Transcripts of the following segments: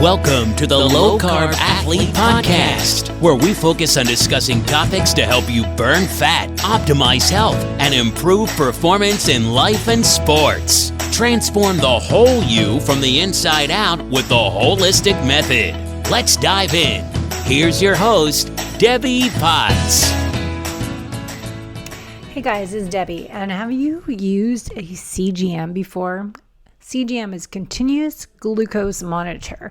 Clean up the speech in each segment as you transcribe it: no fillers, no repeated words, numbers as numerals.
Welcome to the Low Carb Athlete Podcast, where we focus on discussing topics to help you burn fat, optimize health, and improve performance in life and sports. Transform the whole you from the inside out with the holistic method. Let's dive in. Here's your host, Debbie Potts. Hey guys, it's Debbie, and have you used a CGM before? CGM is continuous glucose monitor,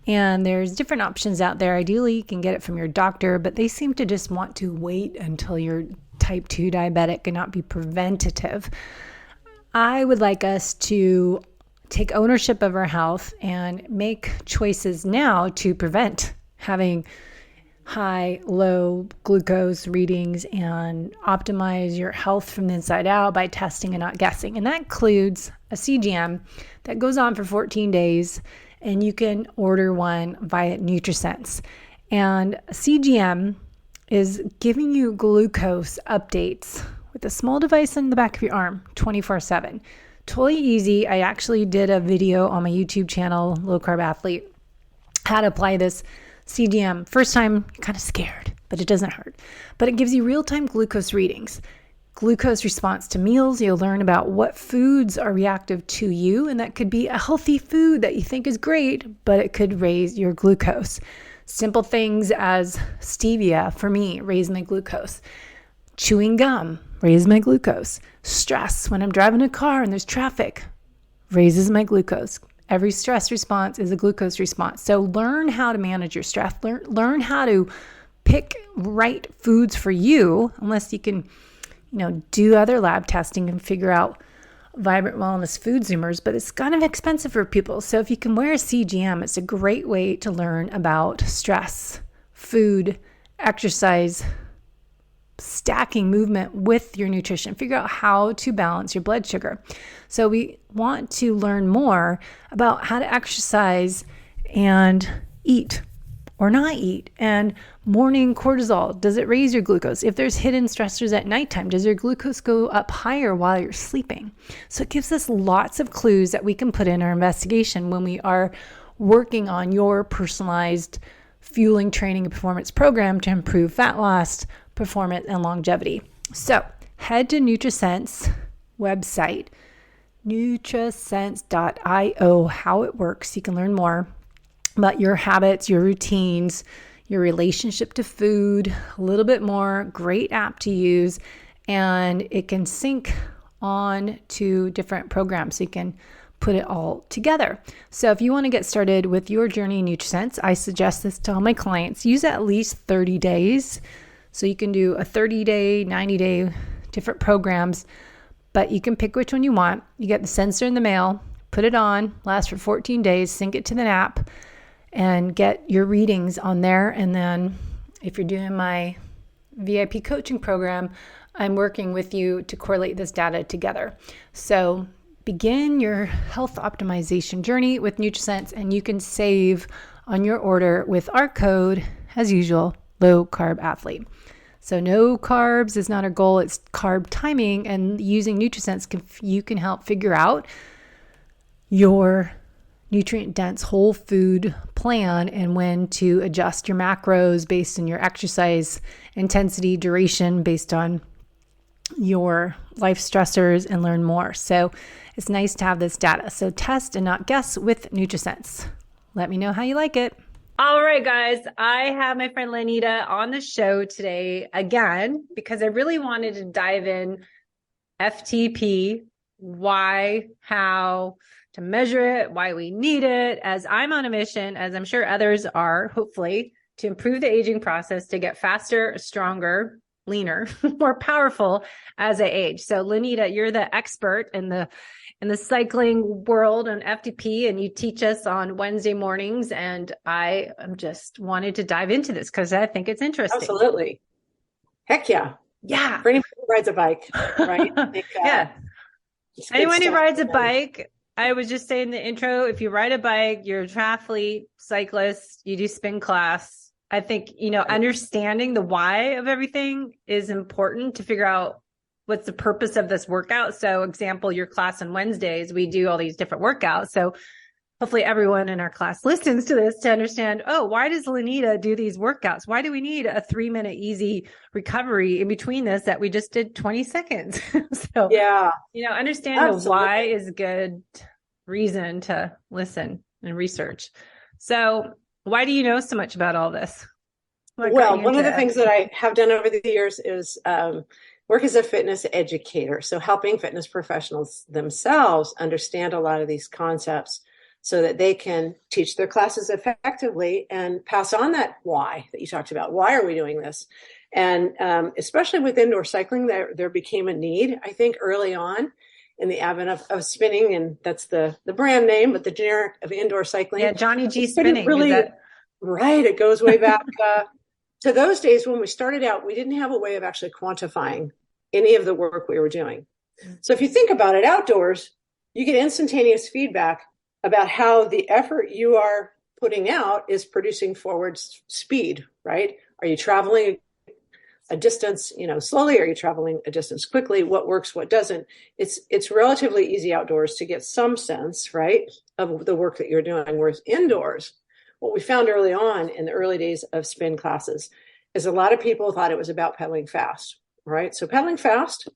and there's different options out there. Ideally, you can get it from your doctor, but they seem to just want to wait until you're type 2 diabetic and not be preventative. I would like us to take ownership of our health and make choices now to prevent having high, low glucose readings and optimize your health from the inside out by testing and not guessing. And that includes a CGM that goes on for 14 days, and you can order one via NutriSense. And a CGM is giving you glucose updates with a small device in the back of your arm 24/7. Totally easy. I actually did a video on my YouTube channel, Low Carb Athlete, how to apply this CGM. First time, you're kind of scared, but it doesn't hurt. But it gives you real-time glucose readings. Glucose response to meals. You'll learn about what foods are reactive to you, and that could be a healthy food that you think is great, but it could raise your glucose. Simple things as stevia, for me, raise my glucose. Chewing gum, raise my glucose. Stress, when I'm driving a car and there's traffic, raises my glucose. Every stress response is a glucose response. So learn how to manage your stress. Learn how to pick right foods for you, unless you can, do other lab testing and figure out vibrant wellness food zoomers, but it's kind of expensive for people. So if you can wear a CGM, it's a great way to learn about stress, food, exercise, stacking movement with your nutrition. Figure out how to balance your blood sugar. So we want to learn more about how to exercise and eat or not eat. And morning cortisol, does it raise your glucose? If there's hidden stressors at nighttime, does your glucose go up higher while you're sleeping? So it gives us lots of clues that we can put in our investigation when we are working on your personalized fueling, training, and performance program to improve fat loss, performance, and longevity. So head to NutriSense website, nutrisense.io, how it works. You can learn more about your habits, your routines, your relationship to food, a little bit more. Great app to use, and it can sync on to different programs, so you can put it all together. So if you want to get started with your journey in NutriSense, I suggest this to all my clients. Use at least 30 days. So you can do a 30-day, 90-day, different programs, but you can pick which one you want. You get the sensor in the mail, put it on, lasts for 14 days, sync it to the app, and get your readings on there. And then if you're doing my VIP coaching program, I'm working with you to correlate this data together. So begin your health optimization journey with NutriSense, and you can save on your order with our code, as usual, Low Carb Athlete. So no carbs is not our goal, it's carb timing, and using NutriSense, you can help figure out your nutrient-dense whole food plan and when to adjust your macros based on your exercise intensity, duration, based on your life stressors, and learn more. So it's nice to have this data. So test and not guess with NutriSense. Let me know how you like it. All right, guys, I have my friend Lenita on the show today again, because I really wanted to dive in FTP, why, how to measure it, why we need it, as I'm on a mission, as I'm sure others are, hopefully, to improve the aging process, to get faster, stronger, leaner, more powerful as I age. So Lenita, you're the expert in the cycling world on FTP, and you teach us on Wednesday mornings. And I am just wanted to dive into this because I think it's interesting. Absolutely. Heck yeah. Yeah. For anybody who rides a bike, right? Yeah. Anyone who rides a bike, I was just saying in the intro, if you ride a bike, you're a triathlete, cyclist, you do spin class. I think, understanding the why of everything is important to figure out what's the purpose of this workout. So example, your class on Wednesdays, we do all these different workouts. So hopefully everyone in our class listens to this to understand, oh, why does Lenita do these workouts? Why do we need a 3-minute easy recovery in between this that we just did 20 seconds? So, Yeah, understand absolutely. the why is a good reason to listen and research. So why do you know so much about all this? Well, one of the things that I have done over the years is work as a fitness educator. So helping fitness professionals themselves understand a lot of these concepts so that they can teach their classes effectively and pass on that why that you talked about. Why are we doing this? And especially with indoor cycling, there became a need, I think, early on in the advent of spinning, and that's the brand name, but the generic of indoor cycling. Yeah, Johnny G spinning. Really, right. It goes way back to those days when we started out. We didn't have a way of actually quantifying any of the work we were doing. So if you think about it, outdoors, you get instantaneous feedback about how the effort you are putting out is producing forward speed, right? Are you traveling a distance, slowly? Are you traveling a distance quickly? What works, what doesn't? It's relatively easy outdoors to get some sense, right, of the work that you're doing. Whereas indoors, what we found early on in the early days of spin classes is a lot of people thought it was about pedaling fast, right? So pedaling fast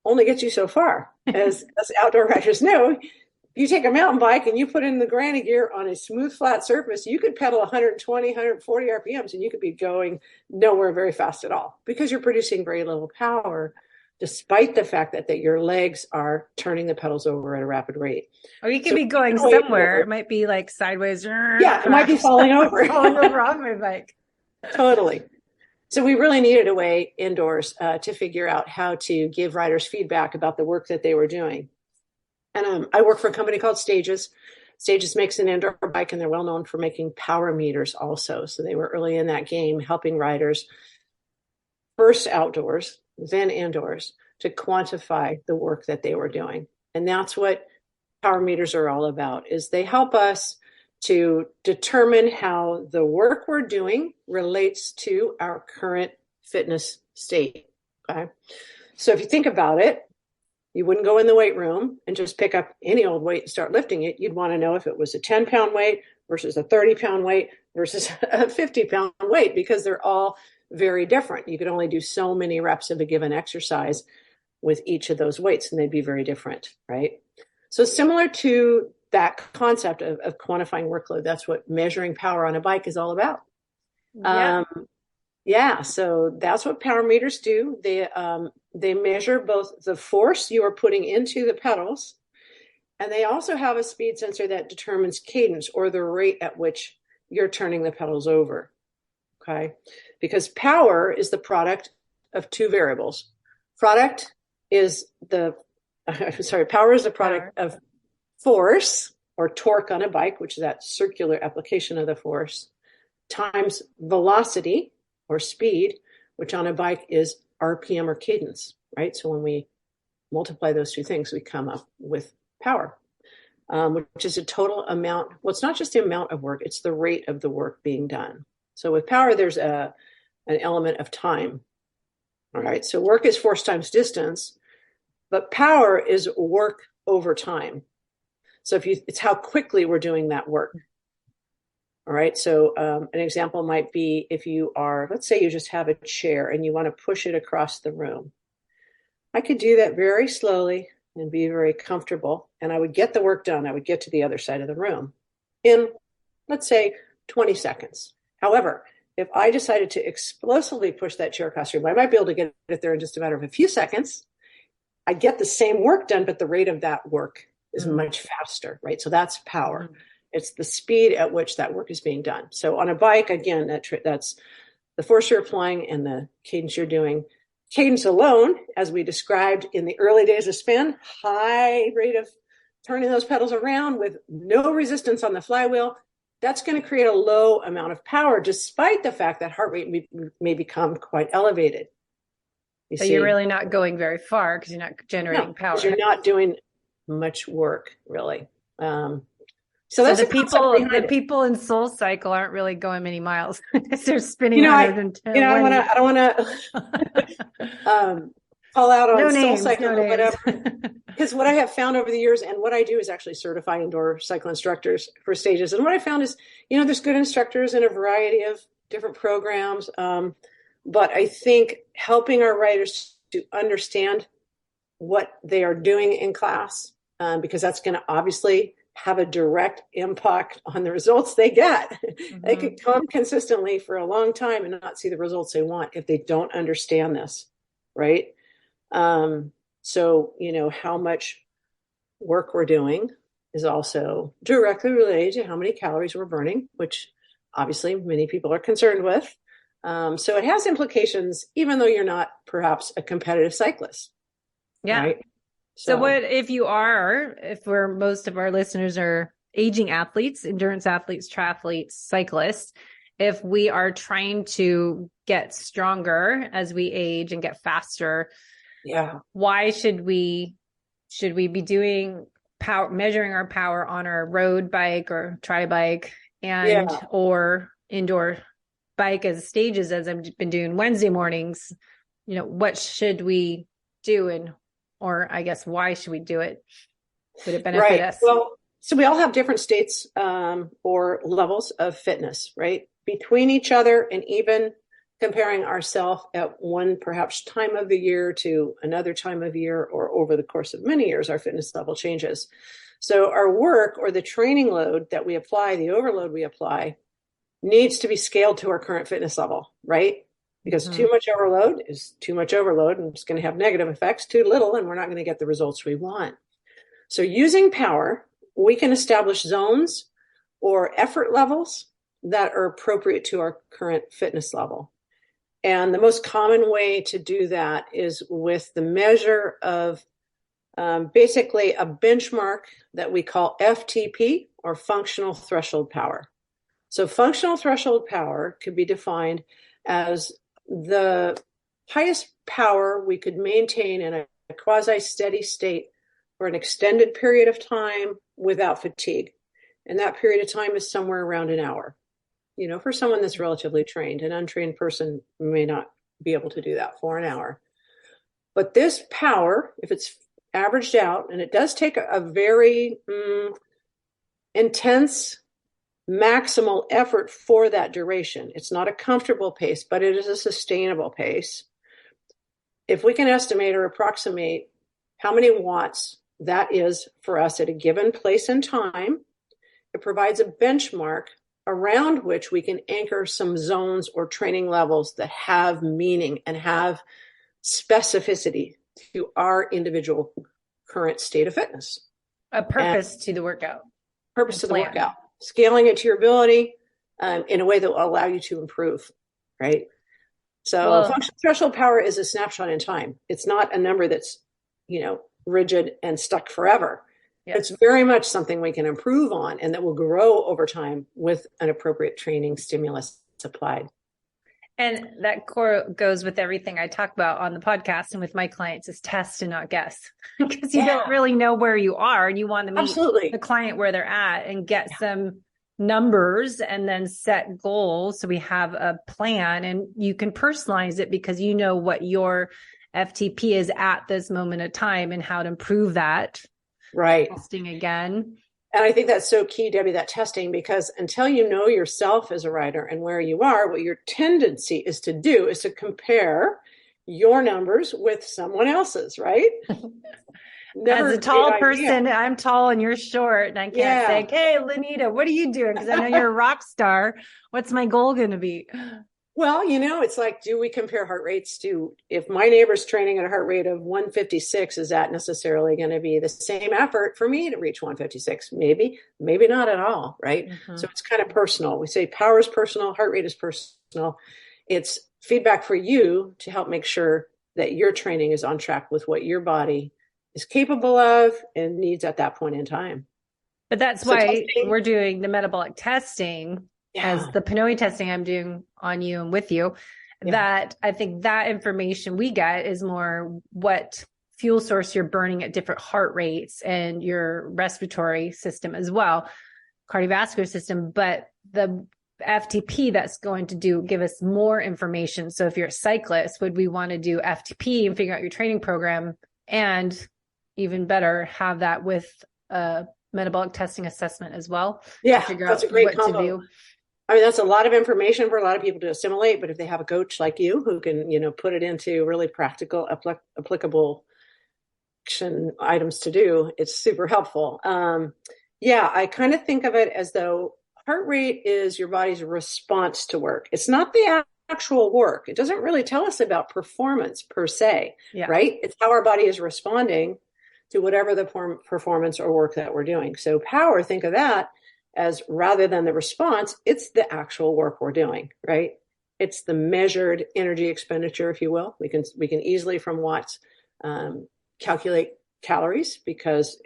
only gets you so far. As outdoor riders know, if you take a mountain bike and you put in the granny gear on a smooth, flat surface, you could pedal 120, 140 RPMs and you could be going nowhere very fast at all because you're producing very little power, despite the fact that your legs are turning the pedals over at a rapid rate. Or you could be going somewhere. It might be like sideways. Yeah, it might be falling over. Falling over on my bike. Totally. So we really needed a way indoors to figure out how to give riders feedback about the work that they were doing. And I work for a company called Stages. Stages makes an indoor bike, and they're well known for making power meters also. So they were early in that game, helping riders first outdoors, then indoors, to quantify the work that they were doing. And that's what power meters are all about, is they help us to determine how the work we're doing relates to our current fitness state. Okay. So if you think about it, you wouldn't go in the weight room and just pick up any old weight and start lifting it. You'd want to know if it was a 10-pound weight versus a 30-pound weight versus a 50-pound weight, because they're all very different. You could only do so many reps of a given exercise with each of those weights, and they'd be very different, right? So similar to that concept of quantifying workload, that's what measuring power on a bike is all about. Yeah. So that's what power meters do. They measure both the force you are putting into the pedals, and they also have a speed sensor that determines cadence, or the rate at which you're turning the pedals over. Okay. Because power is the product of two variables. Power is the product of force, or torque on a bike, which is that circular application of the force, times velocity, or speed, which on a bike is RPM, or cadence, right? So when we multiply those two things, we come up with power, which is a total amount. Well, it's not just the amount of work, it's the rate of the work being done. So with power, there's an element of time. All right. So work is force times distance, but power is work over time. So it's how quickly we're doing that work. All right. So an example might be if you are, let's say you just have a chair and you want to push it across the room. I could do that very slowly and be very comfortable, and I would get the work done. I would get to the other side of the room in, let's say, 20 seconds. However, if I decided to explosively push that chair across the room, I might be able to get it there in just a matter of a few seconds. I get the same work done, but the rate of that work is much faster, right? So that's power. It's the speed at which that work is being done. So on a bike, again, that's the force you're applying and the cadence you're doing. Cadence alone, as we described in the early days of spin, high rate of turning those pedals around with no resistance on the flywheel, that's going to create a low amount of power, despite the fact that heart rate may become quite elevated. You're really not going very far because you're not generating power. Because you're not doing much work, really. So that's the people in Soul Cycle aren't really going many miles. They're spinning 110. I don't want to call out on No Soul names, Cycle no or names. whatever. Because what I have found over the years, and what I do is actually certify indoor cycle instructors for stages. And what I found is, there's good instructors in a variety of different programs. But I think helping our riders to understand what they are doing in class, because that's going to obviously have a direct impact on the results they get. Mm-hmm. They could come consistently for a long time and not see the results they want if they don't understand this, right? So, how much work we're doing is also directly related to how many calories we're burning, which obviously many people are concerned with. So it has implications, even though you're not perhaps a competitive cyclist. Yeah. Right? So what if most of our listeners are aging athletes, endurance athletes, triathletes, cyclists, if we are trying to get stronger as we age and get faster, why should we be doing measuring our power on our road bike or tri bike or indoor bike as stages, as I've been doing Wednesday mornings? What should we do, or I guess why should we do it? Would it benefit us? Well, so we all have different states or levels of fitness, right? Between each other, and even comparing ourselves at one perhaps time of the year to another time of year, or over the course of many years, our fitness level changes. So our work, or the training load that we apply, the overload we apply, needs to be scaled to our current fitness level, right? Because too much overload is too much overload, and it's going to have negative effects. Too little, and we're not going to get the results we want. So using power, we can establish zones or effort levels that are appropriate to our current fitness level. And the most common way to do that is with the measure of basically a benchmark that we call FTP, or functional threshold power. So functional threshold power could be defined as the highest power we could maintain in a quasi-steady state for an extended period of time without fatigue. And that period of time is somewhere around an hour. For someone that's relatively trained, an untrained person may not be able to do that for an hour. But this power, if it's averaged out, and it does take a very intense maximal effort for that duration. It's not a comfortable pace, but it is a sustainable pace. If we can estimate or approximate how many watts that is for us at a given place and time, it provides a benchmark around which we can anchor some zones or training levels that have meaning and have specificity to our individual current state of fitness. A purpose to the workout. Purpose to the workout. Scaling it to your ability in a way that will allow you to improve, right? So functional threshold power is a snapshot in time. It's not a number that's, rigid and stuck forever. It's very much something we can improve on, and that will grow over time with an appropriate training stimulus applied. And that goes with everything I talk about on the podcast and with my clients, is test and not guess, because you don't really know where you are, and you want to meet the client where they're at and get some numbers and then set goals. So we have a plan, and you can personalize it because you know what your FTP is at this moment of time and how to improve that. Right. Testing again. And I think that's so key, Debbie, that testing, because until you know yourself as a rider and where you are, what your tendency is to do is to compare your numbers with someone else's, right? As a tall person, I'm tall and you're short, and I can't say, hey, Lenita, what are you doing? Because I know you're a rock star. What's my goal going to be? Well, it's like, do we compare heart rates to, if my neighbor's training at a heart rate of 156, is that necessarily going to be the same effort for me to reach 156? Maybe not at all, right? Mm-hmm. So it's kind of personal. We say power is personal, heart rate is personal. It's feedback for you to help make sure that your training is on track with what your body is capable of and needs at that point in time. But that's why we're doing the metabolic testing as the Pinoy testing I'm doing on you and with you, that I think that information we get is more what fuel source you're burning at different heart rates and your respiratory system as well, cardiovascular system. But the FTP that's going to give us more information. So if you're a cyclist, would we want to do FTP and figure out your training program, and even better, have that with a metabolic testing assessment as well? Yeah, to figure that's out a great what combo. to do. I mean, that's a lot of information for a lot of people to assimilate, but if they have a coach like you who can, put it into really practical, applicable action items to do, it's super helpful. Yeah, I kind of think of it as though heart rate is your body's response to work. It's not the actual work. It doesn't really tell us about performance per se, right? It's how our body is responding to whatever the performance or work that we're doing. So power, think of that as, rather than the response, it's the actual work we're doing, right? It's the measured energy expenditure, if you will. We can easily from watts calculate calories because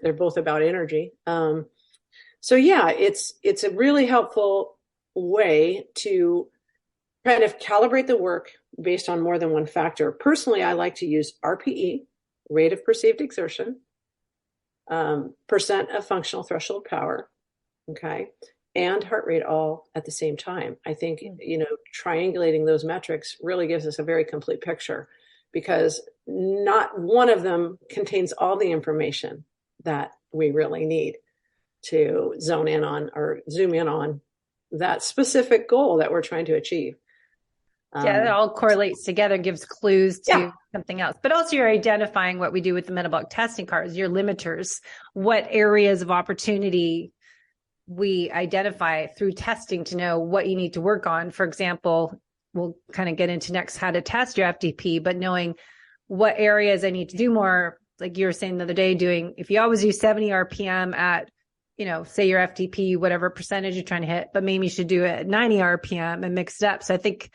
they're both about energy. So yeah, it's a really helpful way to kind of calibrate the work based on more than one factor. Personally, I like to use RPE, rate of perceived exertion, percent of functional threshold power, okay, and heart rate all at the same time. I think, triangulating those metrics really gives us a very complete picture, because not one of them contains all the information that we really need to zone in on or zoom in on that specific goal that we're trying to achieve. It all correlates together, gives clues to something else. But also you're identifying what we do with the metabolic testing cards, your limiters, what areas of opportunity we identify through testing to know what you need to work on. For example, we'll kind of get into next how to test your FTP, but knowing what areas I need to do more, like you were saying the other day, if you always use 70 RPM at, say your FTP, whatever percentage you're trying to hit, but maybe you should do it at 90 RPM and mix it up. So I think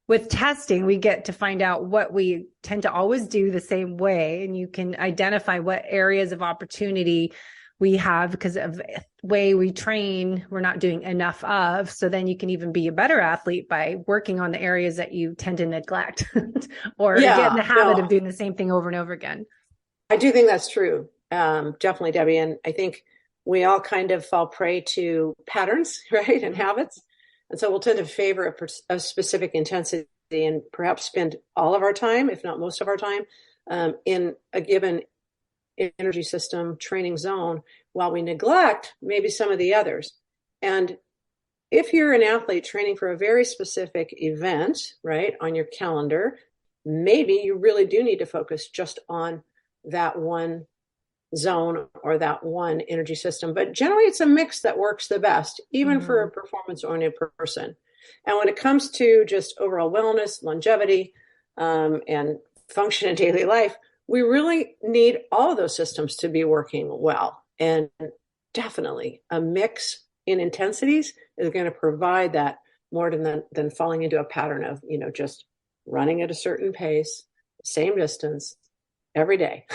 with testing, we get to find out what we tend to always do the same way, and you can identify what areas of opportunity we have because of the way we train, we're not doing enough of. So then you can even be a better athlete by working on the areas that you tend to neglect or get in the habit of doing the same thing over and over again. I do think that's true. Definitely, Debbie. And I think we all kind of fall prey to patterns, right, and habits. And so we'll tend to favor a specific intensity and perhaps spend all of our time, if not most of our time, in a given energy system training zone, while we neglect maybe some of the others. And if you're an athlete training for a very specific event, right, on your calendar, maybe you really do need to focus just on that one zone or that one energy system. But generally it's a mix that works the best, even for a performance-oriented person. And when it comes to just overall wellness, longevity, and function in daily life, we really need all of those systems to be working well. And definitely a mix in intensities is going to provide that more than falling into a pattern of, just running at a certain pace, same distance every day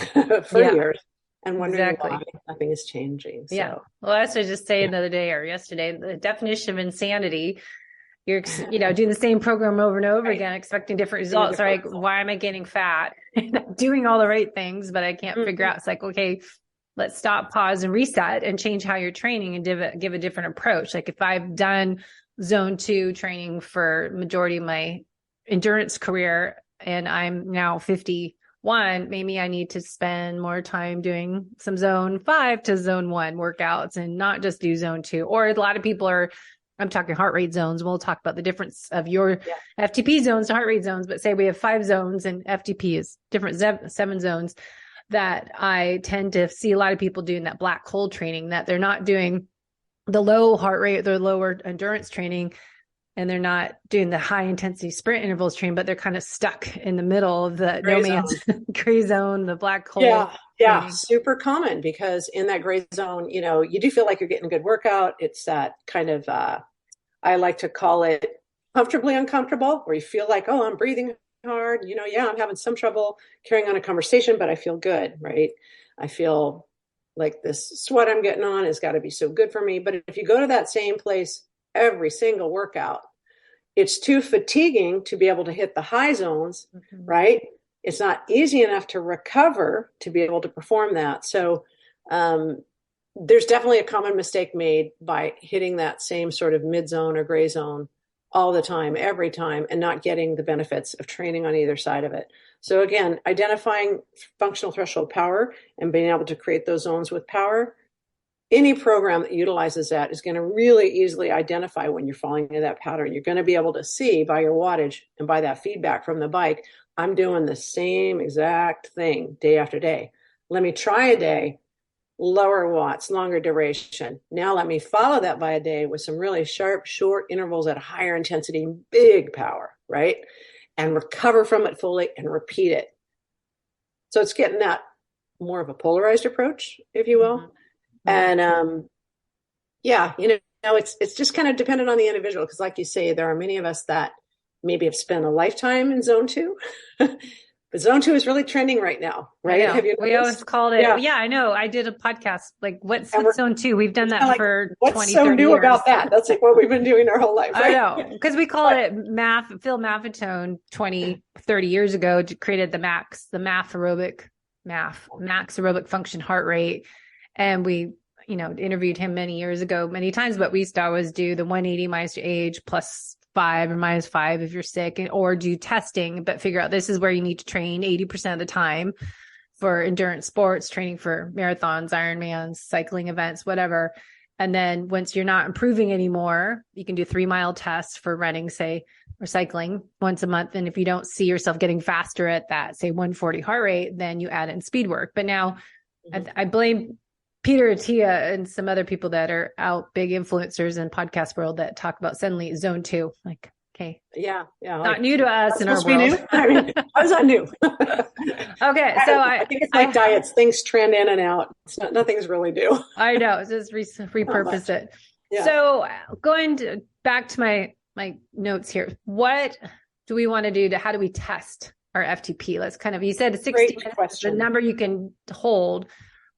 for years. And wondering why nothing is changing. So. Yeah. Well, as I just saying the other day or yesterday, the definition of insanity, you're, doing the same program over and over again, expecting different results. Like, why am I getting fat? I'm doing all the right things, but I can't figure out. It's like, okay, let's stop, pause, and reset and change how you're training and give a different approach. Like if I've done zone 2 training for majority of my endurance career and I'm now 51, maybe I need to spend more time doing some zone 5 to zone 1 workouts and not just do zone 2. Or a lot of people I'm talking heart rate zones. We'll talk about the difference of your FTP zones to heart rate zones, but say we have 5 zones and FTP is different 7 zones, that I tend to see a lot of people doing that black hole training, that they're not doing the low heart rate, their lower endurance training, and they're not doing the high intensity sprint intervals training, but they're kind of stuck in the middle of the no man's gray zone, the black hole. Yeah. Super common, because in that gray zone, you do feel like you're getting a good workout. It's that kind of, I like to call it comfortably uncomfortable, where you feel like, oh, I'm breathing hard. I'm having some trouble carrying on a conversation, but I feel good, right? I feel like this sweat I'm getting on has got to be so good for me. But if you go to that same place every single workout, it's too fatiguing to be able to hit the high zones, right? It's not easy enough to recover to be able to perform that. So there's definitely a common mistake made by hitting that same sort of mid zone or gray zone all the time, every time, and not getting the benefits of training on either side of it. So again, identifying functional threshold power and being able to create those zones with power, any program that utilizes that is going to really easily identify when you're falling into that pattern. You're going to be able to see by your wattage and by that feedback from the bike, I'm doing the same exact thing day after day. Let me try a day, lower watts, longer duration. Now let me follow that by a day with some really sharp, short intervals at higher intensity, big power, right? And recover from it fully and repeat it. So it's getting that more of a polarized approach, if you will. Mm-hmm. And yeah, it's just kind of dependent on the individual, because like you say, there are many of us that maybe have spent a lifetime in zone 2. But zone 2 is really trending right now, right? Have you noticed? We always called it. Yeah, I know. I did a podcast. Like, what's zone 2? We've done that for 20, 30 years. What's so new about that? That's like what we've been doing our whole life, right? I know. Because we called it Phil Maffetone 20, 30 years ago, created the max aerobic function heart rate. And we, interviewed him many times, but we used to always do the 180 minus your age plus 5 or minus 5 if you're sick, or do testing, but figure out this is where you need to train 80% of the time for endurance sports, training for marathons, Ironmans, cycling events, whatever. And then once you're not improving anymore, you can do 3-mile tests for running, say, or cycling once a month. And if you don't see yourself getting faster at that, say 140 heart rate, then you add in speed work. But now I blame Peter Attia and some other people that are out, big influencers in podcast world, that talk about suddenly zone 2. Like, okay. Yeah. Not new to us in our world. New? I mean, how's that new? Okay. So I think it's like diets. Things trend in and out. Nothing's really new. I know. It's just repurpose it. Yeah. So going back to my notes here, what do we want to do how do we test our FTP? Let's you said 60 minutes, the number you can hold.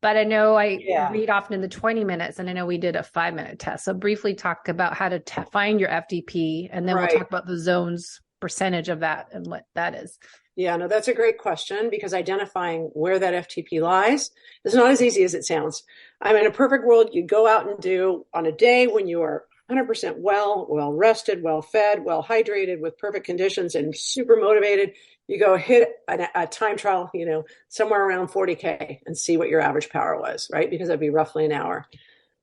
But I know I read often in the 20 minutes, and I know we did a 5-minute test. So briefly talk about how to find your FTP, and then we'll talk about the zones percentage of that and what that is. Yeah, no, that's a great question, because identifying where that FTP lies is not as easy as it sounds. I mean, in a perfect world, you go out and do on a day when you are 100% well rested, well fed, well hydrated, with perfect conditions and super motivated. You go hit a time trial, somewhere around 40K and see what your average power was, right? Because that'd be roughly an hour.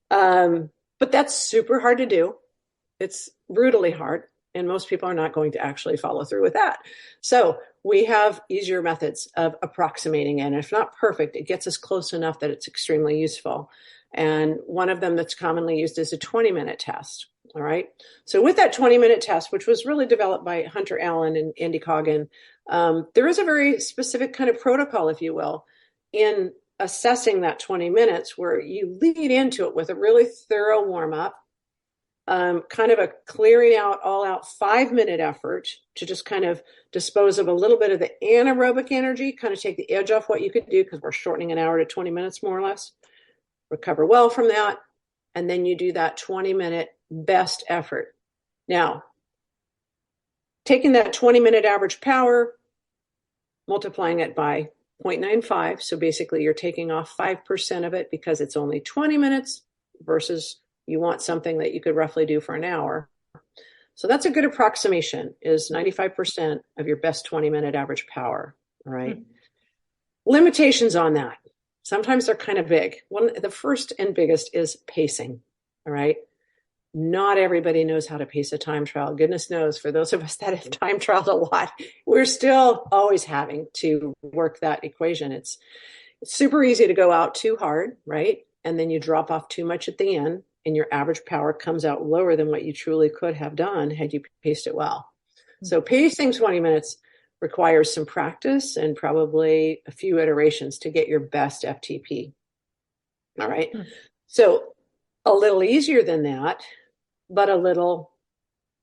But that's super hard to do. It's brutally hard. And most people are not going to actually follow through with that. So we have easier methods of approximating it. And if not perfect, it gets us close enough that it's extremely useful. And one of them that's commonly used is a 20-minute test. All right. So with that 20-minute test, which was really developed by Hunter Allen and Andy Coggan, there is a very specific kind of protocol, if you will, in assessing that 20 minutes, where you lead into it with a really thorough warm-up, kind of a clearing out, all-out 5-minute effort to just kind of dispose of a little bit of the anaerobic energy, kind of take the edge off what you could do, because we're shortening an hour to 20 minutes, more or less. Recover well from that, and then you do that 20-minute best effort. Now, taking that 20-minute average power, multiplying it by 0.95, so basically you're taking off 5% of it because it's only 20 minutes versus you want something that you could roughly do for an hour. So that's a good approximation, is 95% of your best 20-minute average power, all right? Limitations on that. Sometimes they're kind of big. The first and biggest is pacing, all right? Not everybody knows how to pace a time trial. Goodness knows, for those of us that have time trialed a lot, we're still always having to work that equation. It's super easy to go out too hard, right? And then you drop off too much at the end, and your average power comes out lower than what you truly could have done had you paced it well. So pacing 20 minutes requires some practice and probably a few iterations to get your best FTP. All right. So a little easier than that, but a little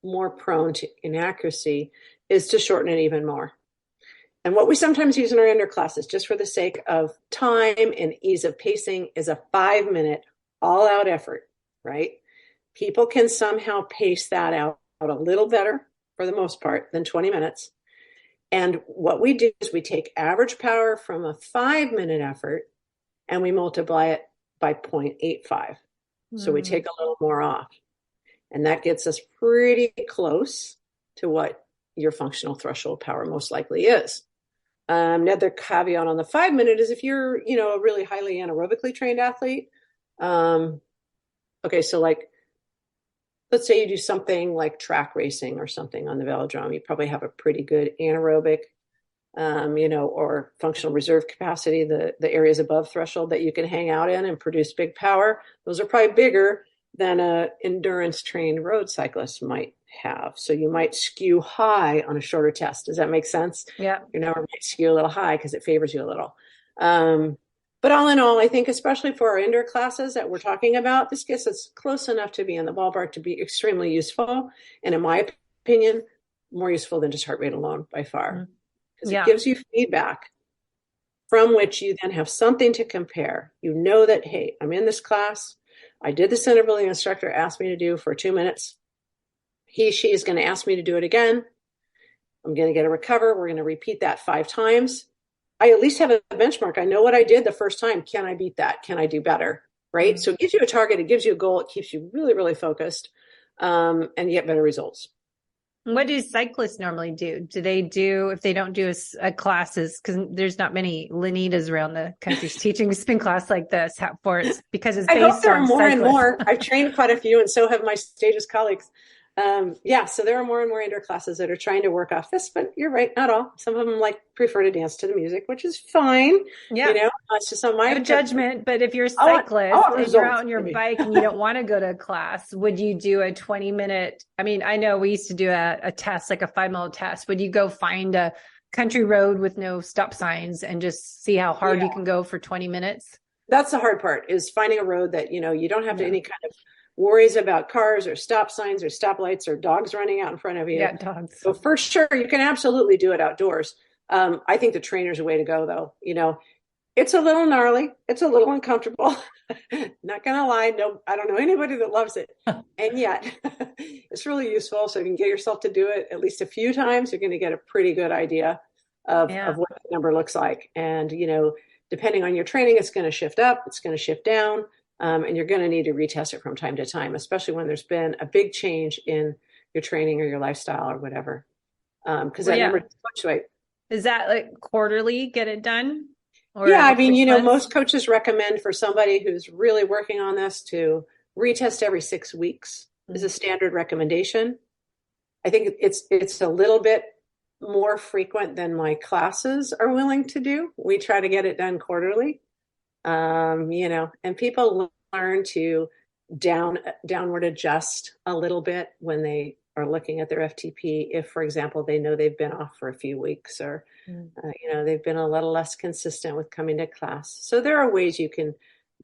more prone to inaccuracy, is to shorten it even more. And what we sometimes use in our ender classes, just for the sake of time and ease of pacing, is a 5-minute all-out effort, right? People can somehow pace that out a little better, for the most part, than 20 minutes. And what we do is we take average power from a 5-minute effort and we multiply it by 0.85. So we take a little more off. And that gets us pretty close to what your functional threshold power most likely is. Another caveat on the 5 minute is if you're, a really highly anaerobically trained athlete. Okay, so like, let's say you do something like track racing or something on the velodrome. You probably have a pretty good anaerobic, or functional reserve capacity, the areas above threshold that you can hang out in and produce big power. Those are probably bigger than a endurance trained road cyclist might have. So you might skew high on a shorter test. Does that make sense? Yeah. Your number might skew a little high because it favors you a little. But all in all, I think especially for our indoor classes that we're talking about, this gets us close enough to be in the ballpark to be extremely useful. And in my opinion, more useful than just heart rate alone by far. Because it gives you feedback from which you then have something to compare. You know that, hey, I'm in this class. I did this interval the instructor asked me to do for 2 minutes. She is going to ask me to do it again. I'm going to get a recover. We're going to repeat that 5 times. I at least have a benchmark. I know what I did the first time. Can I beat that? Can I do better? Right? So it gives you a target. It gives you a goal. It keeps you really, really focused, and you get better results. What do cyclists normally do? Do they do, if they don't do a classes, because there's not many Lenitas around the country teaching a spin class like this, because it's based I hope there are more cyclists. and more. I've trained quite a few, and so have my Stages colleagues. So there are more and more indoor classes that are trying to work off this, but you're right, not all. Some of them prefer to dance to the music, which is fine. Yeah. It's just on my judgment. But if you're a cyclist and you're out on your bike and you don't want to go to a class, would you do a 20-minute? I mean, I know we used to do a test, like a 5-mile test. Would you go find a country road with no stop signs and just see how hard you can go for 20 minutes? That's the hard part, is finding a road that, you don't have to any kind of worries about cars or stop signs or stoplights or dogs running out in front of you. Yeah, dogs. So for sure, you can absolutely do it outdoors. I think the trainer's a way to go, though. It's a little gnarly. It's a little uncomfortable. Not going to lie. No, I don't know anybody that loves it. And yet it's really useful. So you can get yourself to do it at least a few times. You're going to get a pretty good idea of what the number looks like. And, depending on your training, it's going to shift up. It's going to shift down. And you're going to need to retest it from time to time, especially when there's been a big change in your training or your lifestyle or whatever. Because that number fluctuates. Is that like quarterly, get it done? Or I mean, most coaches recommend for somebody who's really working on this to retest every 6 weeks is a standard recommendation. I think it's a little bit more frequent than my classes are willing to do. We try to get it done quarterly. And people learn to downward adjust a little bit when they are looking at their FTP. If, for example, they know they've been off for a few weeks or, they've been a little less consistent with coming to class. So there are ways you can,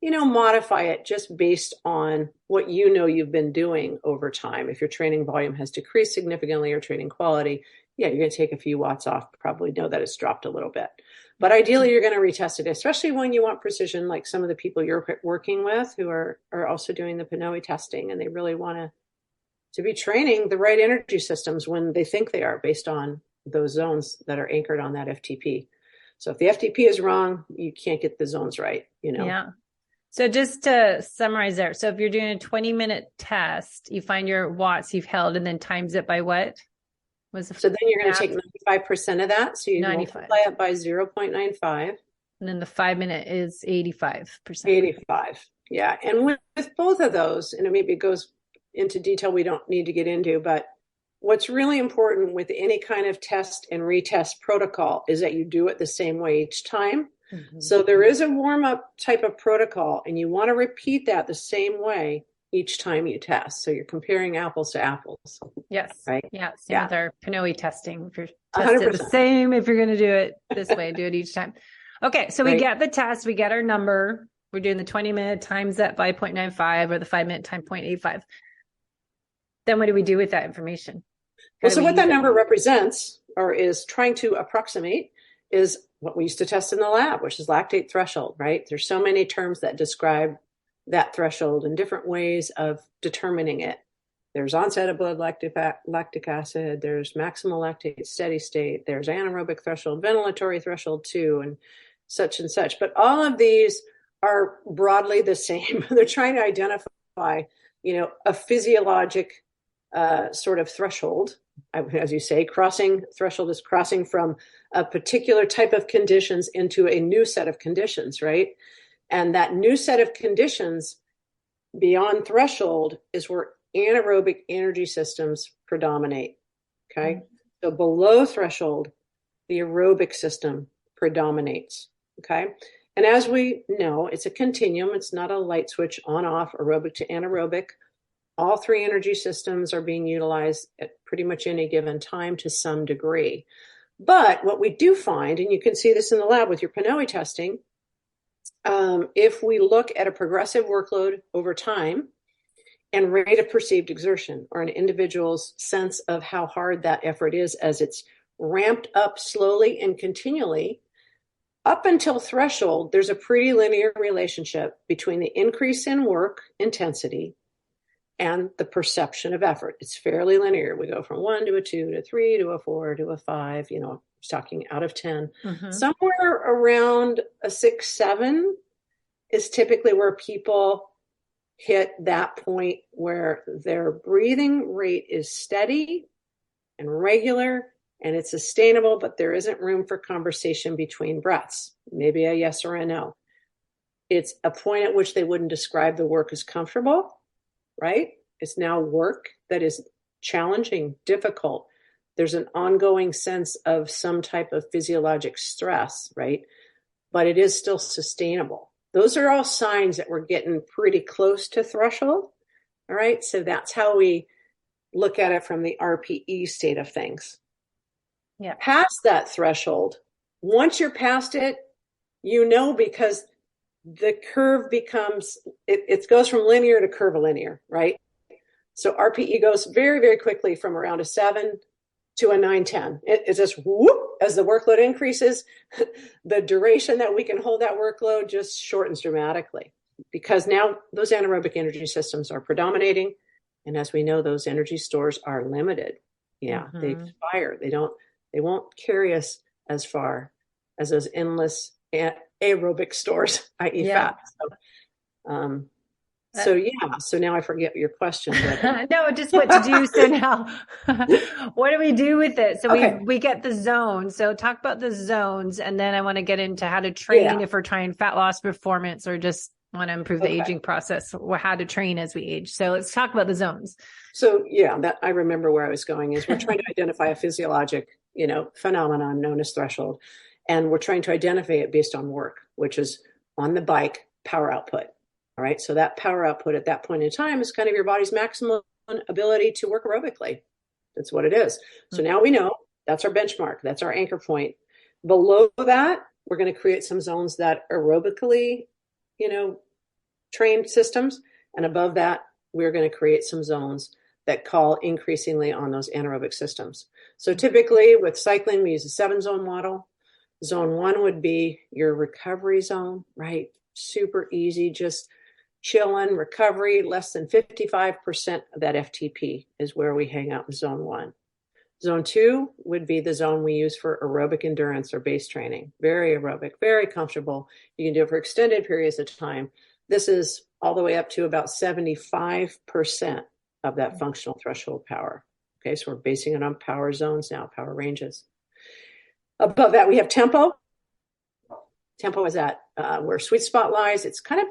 modify it just based on what you've been doing over time. If your training volume has decreased significantly or training quality, you're going to take a few watts off, probably know that it's dropped a little bit. But ideally, you're going to retest it, especially when you want precision, like some of the people you're working with who are also doing the PNOE testing, and they really want to be training the right energy systems when they think they are, based on those zones that are anchored on that FTP. So if the FTP is wrong, you can't get the zones right, Yeah. So just to summarize there. So if you're doing a 20-minute test, you find your watts you've held and then times it by what? So then you're going to take 95% of that. So you multiply it by 0.95. And then the 5 minute is 85%. 85. Yeah. And with both of those, and maybe it goes into detail we don't need to get into, but what's really important with any kind of test and retest protocol is that you do it the same way each time. Mm-hmm. So there is a warm-up type of protocol, and you want to repeat that the same way each time you test. So you're comparing apples to apples. Yes. Right. Yeah. Same with our PNOE testing. If you're testing the same, if you're going to do it this way, do it each time. Okay. So we get the test, we get our number. We're doing the 20-minute times that by 0.95 or the 5-minute time 0.85. Then what do we do with that information? So what that number represents, or is trying to approximate, is what we used to test in the lab, which is lactate threshold, right? There's so many terms that describe that threshold and different ways of determining it. There's onset of blood lactic acid, there's maximal lactate steady state, there's anaerobic threshold, ventilatory threshold too, and such. But all of these are broadly the same. They're trying to identify, a physiologic sort of threshold. As you say, threshold is crossing from a particular type of conditions into a new set of conditions, right? And that new set of conditions beyond threshold is where anaerobic energy systems predominate. Okay. Mm-hmm. So below threshold, the aerobic system predominates. Okay. And as we know, it's a continuum. It's not a light switch on off, aerobic to anaerobic. All three energy systems are being utilized at pretty much any given time to some degree. But what we do find, and you can see this in the lab with your PNOE testing, if we look at a progressive workload over time and rate of perceived exertion, or an individual's sense of how hard that effort is as it's ramped up slowly and continually, up until threshold, there's a pretty linear relationship between the increase in work intensity and the perception of effort. It's fairly linear. We go from 1 to a 2 to 3 to a 4 to a 5, talking out of 10. Mm-hmm. Somewhere around a 6, 7 is typically where people hit that point where their breathing rate is steady and regular and it's sustainable, but there isn't room for conversation between breaths, maybe a yes or a no. It's a point at which they wouldn't describe the work as comfortable, right? It's now work that is challenging, difficult. There's an ongoing sense of some type of physiologic stress, right? But it is still sustainable. Those are all signs that we're getting pretty close to threshold. All right. So that's how we look at it from the RPE state of things. Yeah. Past that threshold, once you're past it, because the curve becomes, it goes from linear to curvilinear, right? So RPE goes very, very quickly from around a 7 to a 9, 10. It's just whoop, as the workload increases, the duration that we can hold that workload just shortens dramatically, because now those anaerobic energy systems are predominating. And as we know, those energy stores are limited. Yeah, mm-hmm. They expire. They won't carry us as far as those endless aerobic stores, i.e. fat. So now I forget your question. But... No, just what to do. So now, what do we do with it? So we get the zone. So talk about the zones, and then I want to get into how to train if we're trying fat loss performance or just want to improve the aging process, or how to train as we age. So let's talk about the zones. So that I remember where I was going is we're trying to identify a physiologic, phenomenon known as threshold, and we're trying to identify it based on work, which is on the bike power output. All right. So that power output at that point in time is kind of your body's maximum ability to work aerobically. That's what it is. So now we know that's our benchmark. That's our anchor point. Below that, we're going to create some zones that aerobically, trained systems. And above that, we're going to create some zones that call increasingly on those anaerobic systems. So typically with cycling, we use a 7-zone model. Zone 1 would be your recovery zone, right? Super easy, just chilling, recovery. Less than 55% of that FTP is where we hang out in zone 1. Zone 2 would be the zone we use for aerobic endurance or base training. Very aerobic, very comfortable. You can do it for extended periods of time. This is all the way up to about 75% of that functional threshold power. Okay, so we're basing it on power zones now, power ranges. Above that, we have tempo. Tempo is at where sweet spot lies. It's kind of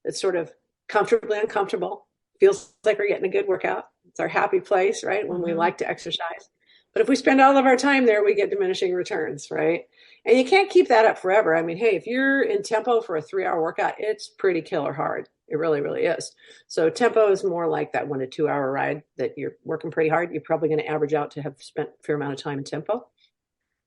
it's sort of comfortably uncomfortable. Feels like we're getting a good workout. It's our happy place, right? When we like to exercise. But if we spend all of our time there, we get diminishing returns, right? And you can't keep that up forever. I mean, hey, if you're in tempo for a 3-hour workout, it's pretty killer hard. It really, really is. So tempo is more like that 1 to 2 hour ride that you're working pretty hard. You're probably going to average out to have spent a fair amount of time in tempo.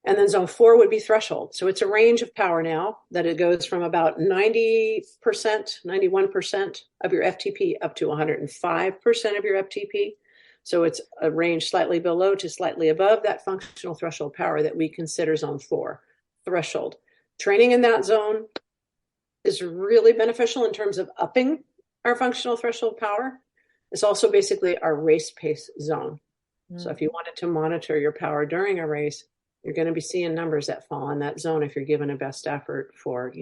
And then zone 4 would be threshold. So it's a range of power now that it goes from about 90%, 91% of your FTP up to 105% of your FTP. So it's a range slightly below to slightly above that functional threshold power that we consider zone 4, threshold. Training in that zone is really beneficial in terms of upping our functional threshold power. It's also basically our race pace zone. So if you wanted to monitor your power during a race, You're going to be seeing numbers that fall in that zone if you're given a best effort for,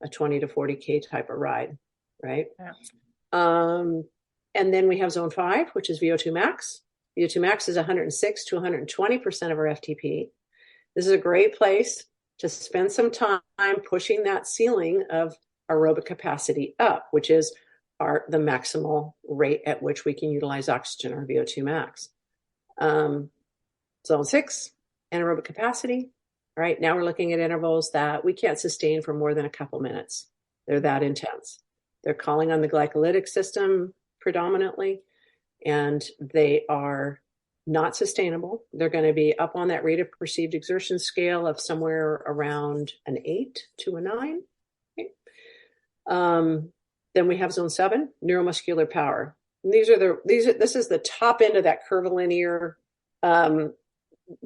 a 20 to 40K type of ride, right? Yeah. And then we have zone 5, which is VO2 max. VO2 max is 106 to 120% of our FTP. This is a great place to spend some time pushing that ceiling of aerobic capacity up, which is the maximal rate at which we can utilize oxygen, or VO2 max. Zone 6, anaerobic capacity. All right, now we're looking at intervals that we can't sustain for more than a couple minutes. They're that intense. They're calling on the glycolytic system predominantly, and they are not sustainable. They're going to be up on that rate of perceived exertion scale of somewhere around an 8 to a 9. Okay. Then we have zone 7, neuromuscular power. And this is the top end of that curvilinear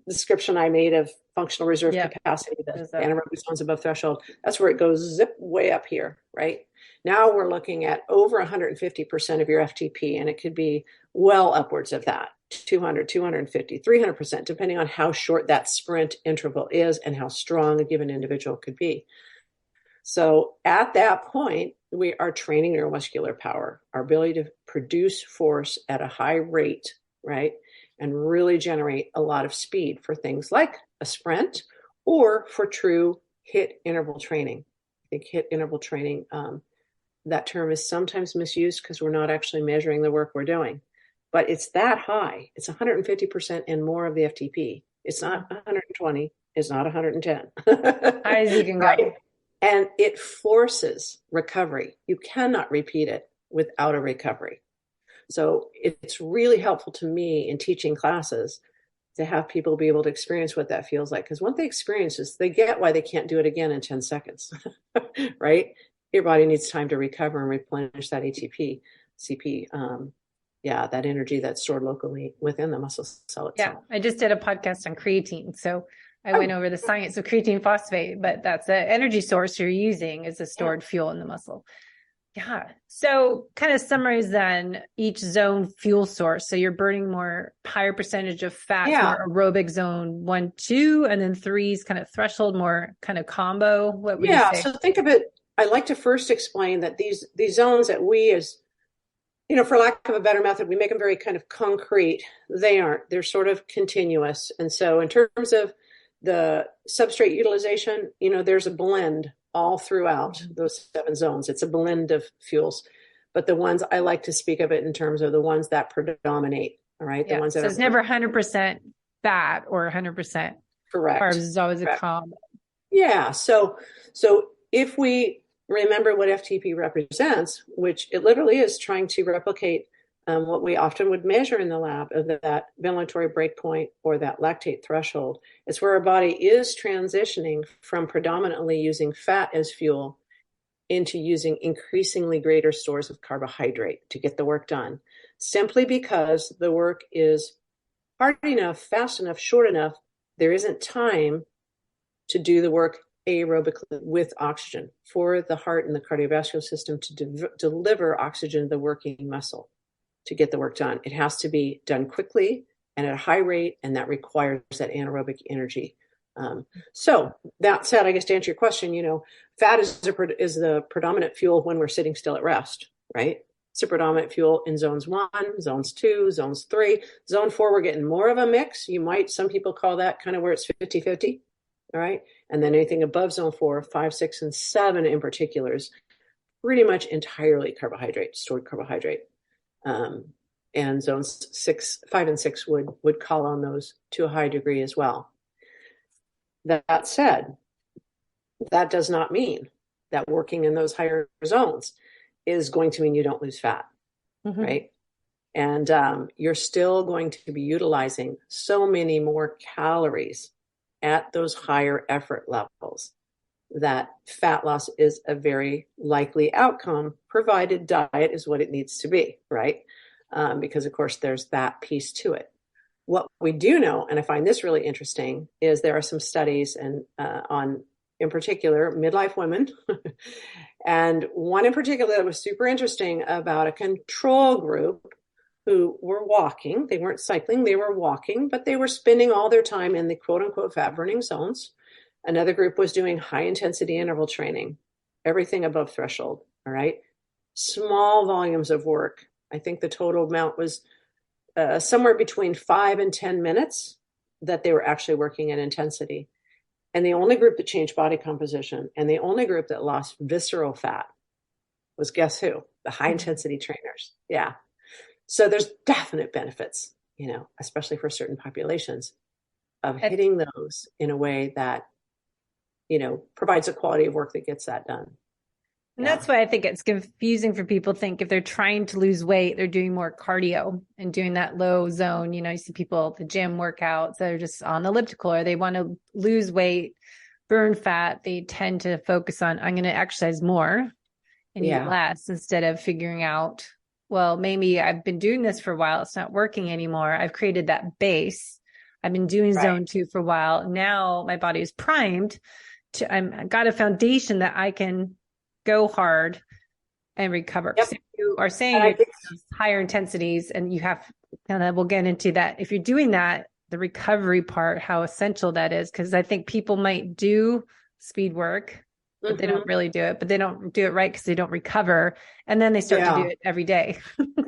description I made of functional reserve capacity, the anaerobic zones above threshold. That's where it goes zip way up here, right? Now we're looking at over 150% of your FTP, and it could be well upwards of that, 200, 250, 300%, depending on how short that sprint interval is and how strong a given individual could be. So at that point, we are training neuromuscular power, our ability to produce force at a high rate, right? And really generate a lot of speed for things like a sprint or for true HIIT interval training. I think HIIT interval training, that term is sometimes misused because we're not actually measuring the work we're doing. But it's that high. It's 150% and more of the FTP. It's not 120. It's not 110. High as you can go. Right? And it forces recovery. You cannot repeat it without a recovery. So it's really helpful to me in teaching classes to have people be able to experience what that feels like. Because once they experience this, they get why they can't do it again in 10 seconds, right? Your body needs time to recover and replenish that ATP, CP, that energy that's stored locally within the muscle cell itself. Yeah, I just did a podcast on creatine. So I went over the science of creatine phosphate, but that's an energy source you're using as a stored fuel in the muscle. Yeah. So kind of summarize then each zone fuel source. So you're burning more higher percentage of fats, more aerobic zone 1, 2, and then 3 is kind of threshold, more kind of combo. What would you say? So think of it. I like to first explain that these zones that we, as for lack of a better method, we make them very kind of concrete. They aren't. They're sort of continuous. And so in terms of the substrate utilization, there's a blend all throughout those 7 zones. It's a blend of fuels, but the ones I like to speak of it in terms of the ones that predominate. All right. The ones that it's never 100% fat or 100% correct. Carbs is always a combo. Yeah. So if we remember what FTP represents, which it literally is trying to replicate what we often would measure in the lab of that ventilatory break point or that lactate threshold. It's where our body is transitioning from predominantly using fat as fuel into using increasingly greater stores of carbohydrate to get the work done, simply because the work is hard enough, fast enough, short enough. There isn't time to do the work aerobically with oxygen for the heart and the cardiovascular system to deliver oxygen to the working muscle to get the work done. It has to be done quickly and at a high rate, and that requires that anaerobic energy. So that said, I guess to answer your question, fat is the predominant fuel when we're sitting still at rest, right? It's a predominant fuel in zones 1, zones 2, zones 3. Zone 4, we're getting more of a mix. Some people call that kind of where it's 50-50, all right? And then anything above zone 4, 5, 6, and 7 in particular is pretty much entirely carbohydrate, stored carbohydrate. And zones 5 and 6 would call on those to a high degree as well. That said, that does not mean that working in those higher zones is going to mean you don't lose fat, right? And you're still going to be utilizing so many more calories at those higher effort levels that fat loss is a very likely outcome, provided diet is what it needs to be, right? Because, of course, there's that piece to it. What we do know, and I find this really interesting, is there are some studies on, in particular, midlife women, and one in particular that was super interesting about a control group who were walking. They weren't cycling, they were walking, but they were spending all their time in the quote unquote fat burning zones. Another group was doing high intensity interval training, everything above threshold. All right. Small volumes of work. I think the total amount was somewhere between 5 and 10 minutes that they were actually working in intensity. And the only group that changed body composition and the only group that lost visceral fat was, guess who? The high intensity trainers. Yeah. So there's definite benefits, especially for certain populations, of hitting those in a way that, provides a quality of work that gets that done. And that's why I think it's confusing for people to think if they're trying to lose weight, they're doing more cardio and doing that low zone. You see people at the gym workouts, they're just on the elliptical, or they want to lose weight, burn fat. They tend to focus on, I'm going to exercise more and eat less, instead of figuring out, well, maybe I've been doing this for a while. It's not working anymore. I've created that base. I've been doing zone 2 for a while. Now my body is primed I've got a foundation that I can go hard and recover. Yep. So you are saying higher intensities, and you have, and we'll get into that. If you're doing that, the recovery part, how essential that is, because I think people might do speed work, but they don't really do it, but they don't do it right because they don't recover. And then they start to do it every day.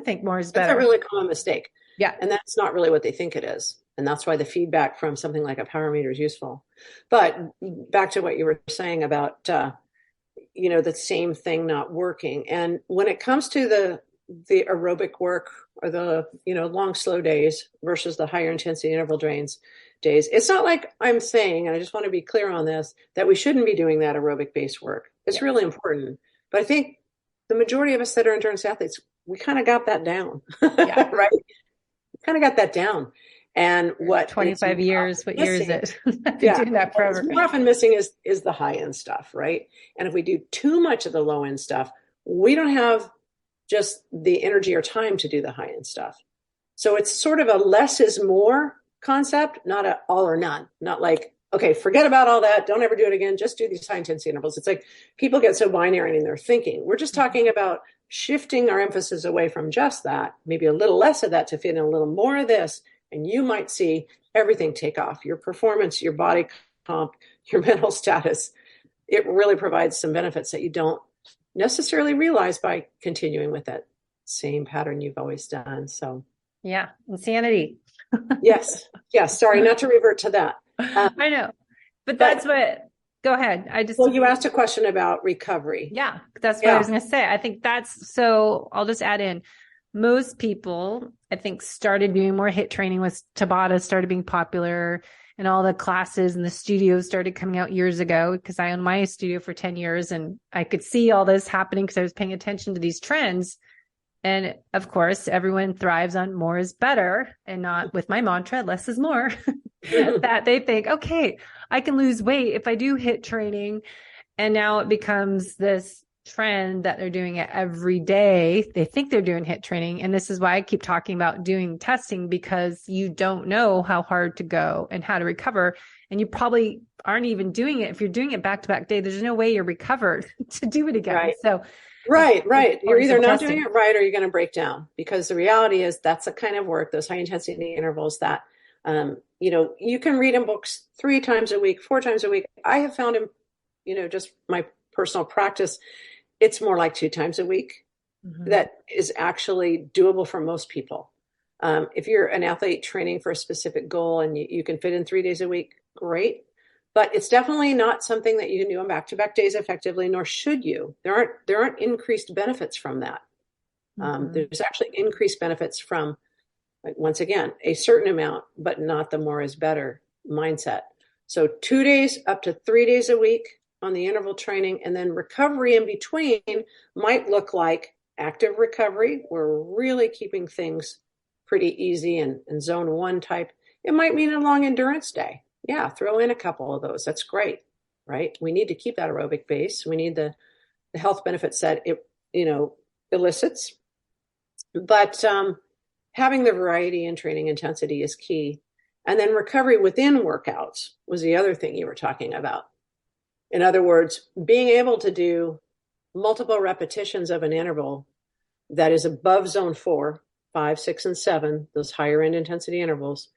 Think more is better. That's a really common mistake. Yeah. And that's not really what they think it is. And that's why the feedback from something like a power meter is useful. But back to what you were saying about, the same thing not working. And when it comes to the aerobic work, or the, long, slow days versus the higher intensity interval days, it's not like I'm saying, and I just want to be clear on this, that we shouldn't be doing that aerobic based work. It's really important. But I think the majority of us that are endurance athletes, we kind of got that down, right? Kind of got that down. And what 25 years, what year is it? I've been doing that forever. What's more often missing is the high end stuff, right? And if we do too much of the low end stuff, we don't have just the energy or time to do the high end stuff. So it's sort of a less is more concept, not a all or none. Not like, okay, forget about all that. Don't ever do it again. Just do these high intensity intervals. It's like people get so binary in their thinking. We're just talking about shifting our emphasis away from just that, maybe a little less of that to fit in a little more of this. And you might see everything take off, your performance, your body comp, your mental status. It really provides some benefits that you don't necessarily realize by continuing with that same pattern you've always done. So yeah, insanity. Yes. Sorry, not to revert to that. I know, but that's what, go ahead. Well, you asked a question about recovery. Yeah, that's what I was going to say. I think I'll just add in, most people, I think, started doing more HIIT training with Tabata, started being popular, and all the classes and the studios started coming out years ago, because I owned my studio for 10 years and I could see all this happening because I was paying attention to these trends. And of course, everyone thrives on more is better, and not with my mantra, less is more, that they think, okay, I can lose weight if I do HIIT training. And now it becomes this trend that they're doing it every day. They think they're doing HIIT training. And this is why I keep talking about doing testing, because you don't know how hard to go and how to recover. And you probably aren't even doing it. If you're doing it back to back day, there's no way you're recovered to do it again. Right. So Right. You're either not doing it right or you're going to break down, because the reality is that's the kind of work, those high intensity intervals that, you can read in books 3 times a week, 4 times a week. I have found in, just my personal practice, it's more like 2 times a week. That is actually doable for most people. If you're an athlete training for a specific goal and you can fit in 3 days a week, great. But it's definitely not something that you can do on back-to-back days effectively, nor should you. There aren't increased benefits from that. There's actually increased benefits from, like, once again, a certain amount, but not the more is better mindset. So 2 days up to 3 days a week on the interval training, and then recovery in between might look like active recovery. We're really keeping things pretty easy and zone 1 type. It might mean a long endurance day. Yeah, throw in a couple of those. That's great, right? We need to keep that aerobic base. We need the health benefits that it, elicits. But having the variety in training intensity is key. And then recovery within workouts was the other thing you were talking about. In other words, being able to do multiple repetitions of an interval that is above zone 4, 5, 6, and 7, those higher end intensity intervals,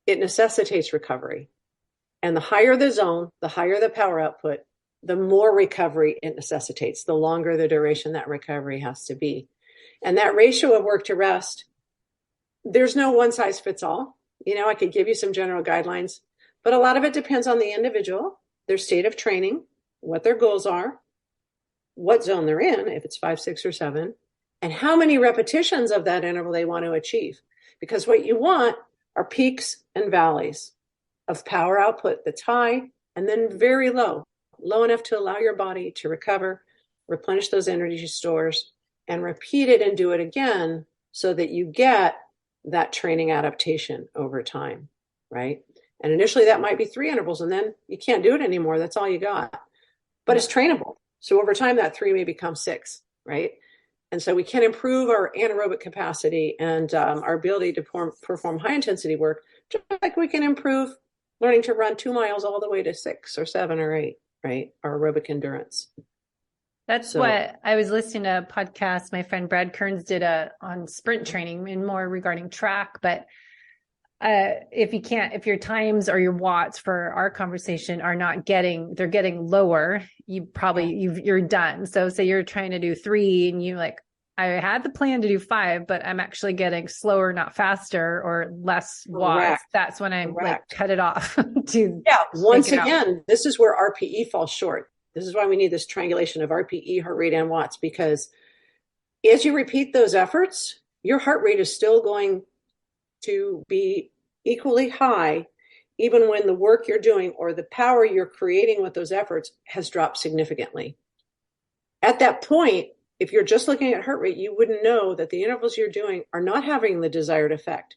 it necessitates recovery. And the higher the zone, the higher the power output, the more recovery it necessitates, the longer the duration that recovery has to be. And that ratio of work to rest, there's no one size fits all. I could give you some general guidelines, but a lot of it depends on the individual, their state of training, what their goals are, what zone they're in, if it's 5, 6, or 7, and how many repetitions of that interval they want to achieve. Because what you want are peaks and valleys of power output that's high and then very low enough to allow your body to recover, replenish those energy stores, and repeat it and do it again so that you get that training adaptation over time, right? And initially that might be 3 intervals, and then you can't do it anymore. That's all you got. But it's trainable. So over time, that 3 may become 6, right? And so we can improve our anaerobic capacity and our ability to perform high intensity work, just like we can improve learning to run 2 miles all the way to 6 or 7 or 8, right? Our aerobic endurance. That's what I was listening to a podcast. My friend Brad Kearns did on sprint training and more regarding track. But if your times or your watts for our conversation are not they're getting lower, you're done. So say you're trying to do 3 and I had the plan to do 5, but I'm actually getting slower, not faster, or less watts. That's when I cut it off. Once again, this is where RPE falls short. This is why we need this triangulation of RPE, heart rate, and watts, because as you repeat those efforts, your heart rate is still going to be equally high, even when the work you're doing or the power you're creating with those efforts has dropped significantly. At that point, if you're just looking at heart rate, you wouldn't know that the intervals you're doing are not having the desired effect.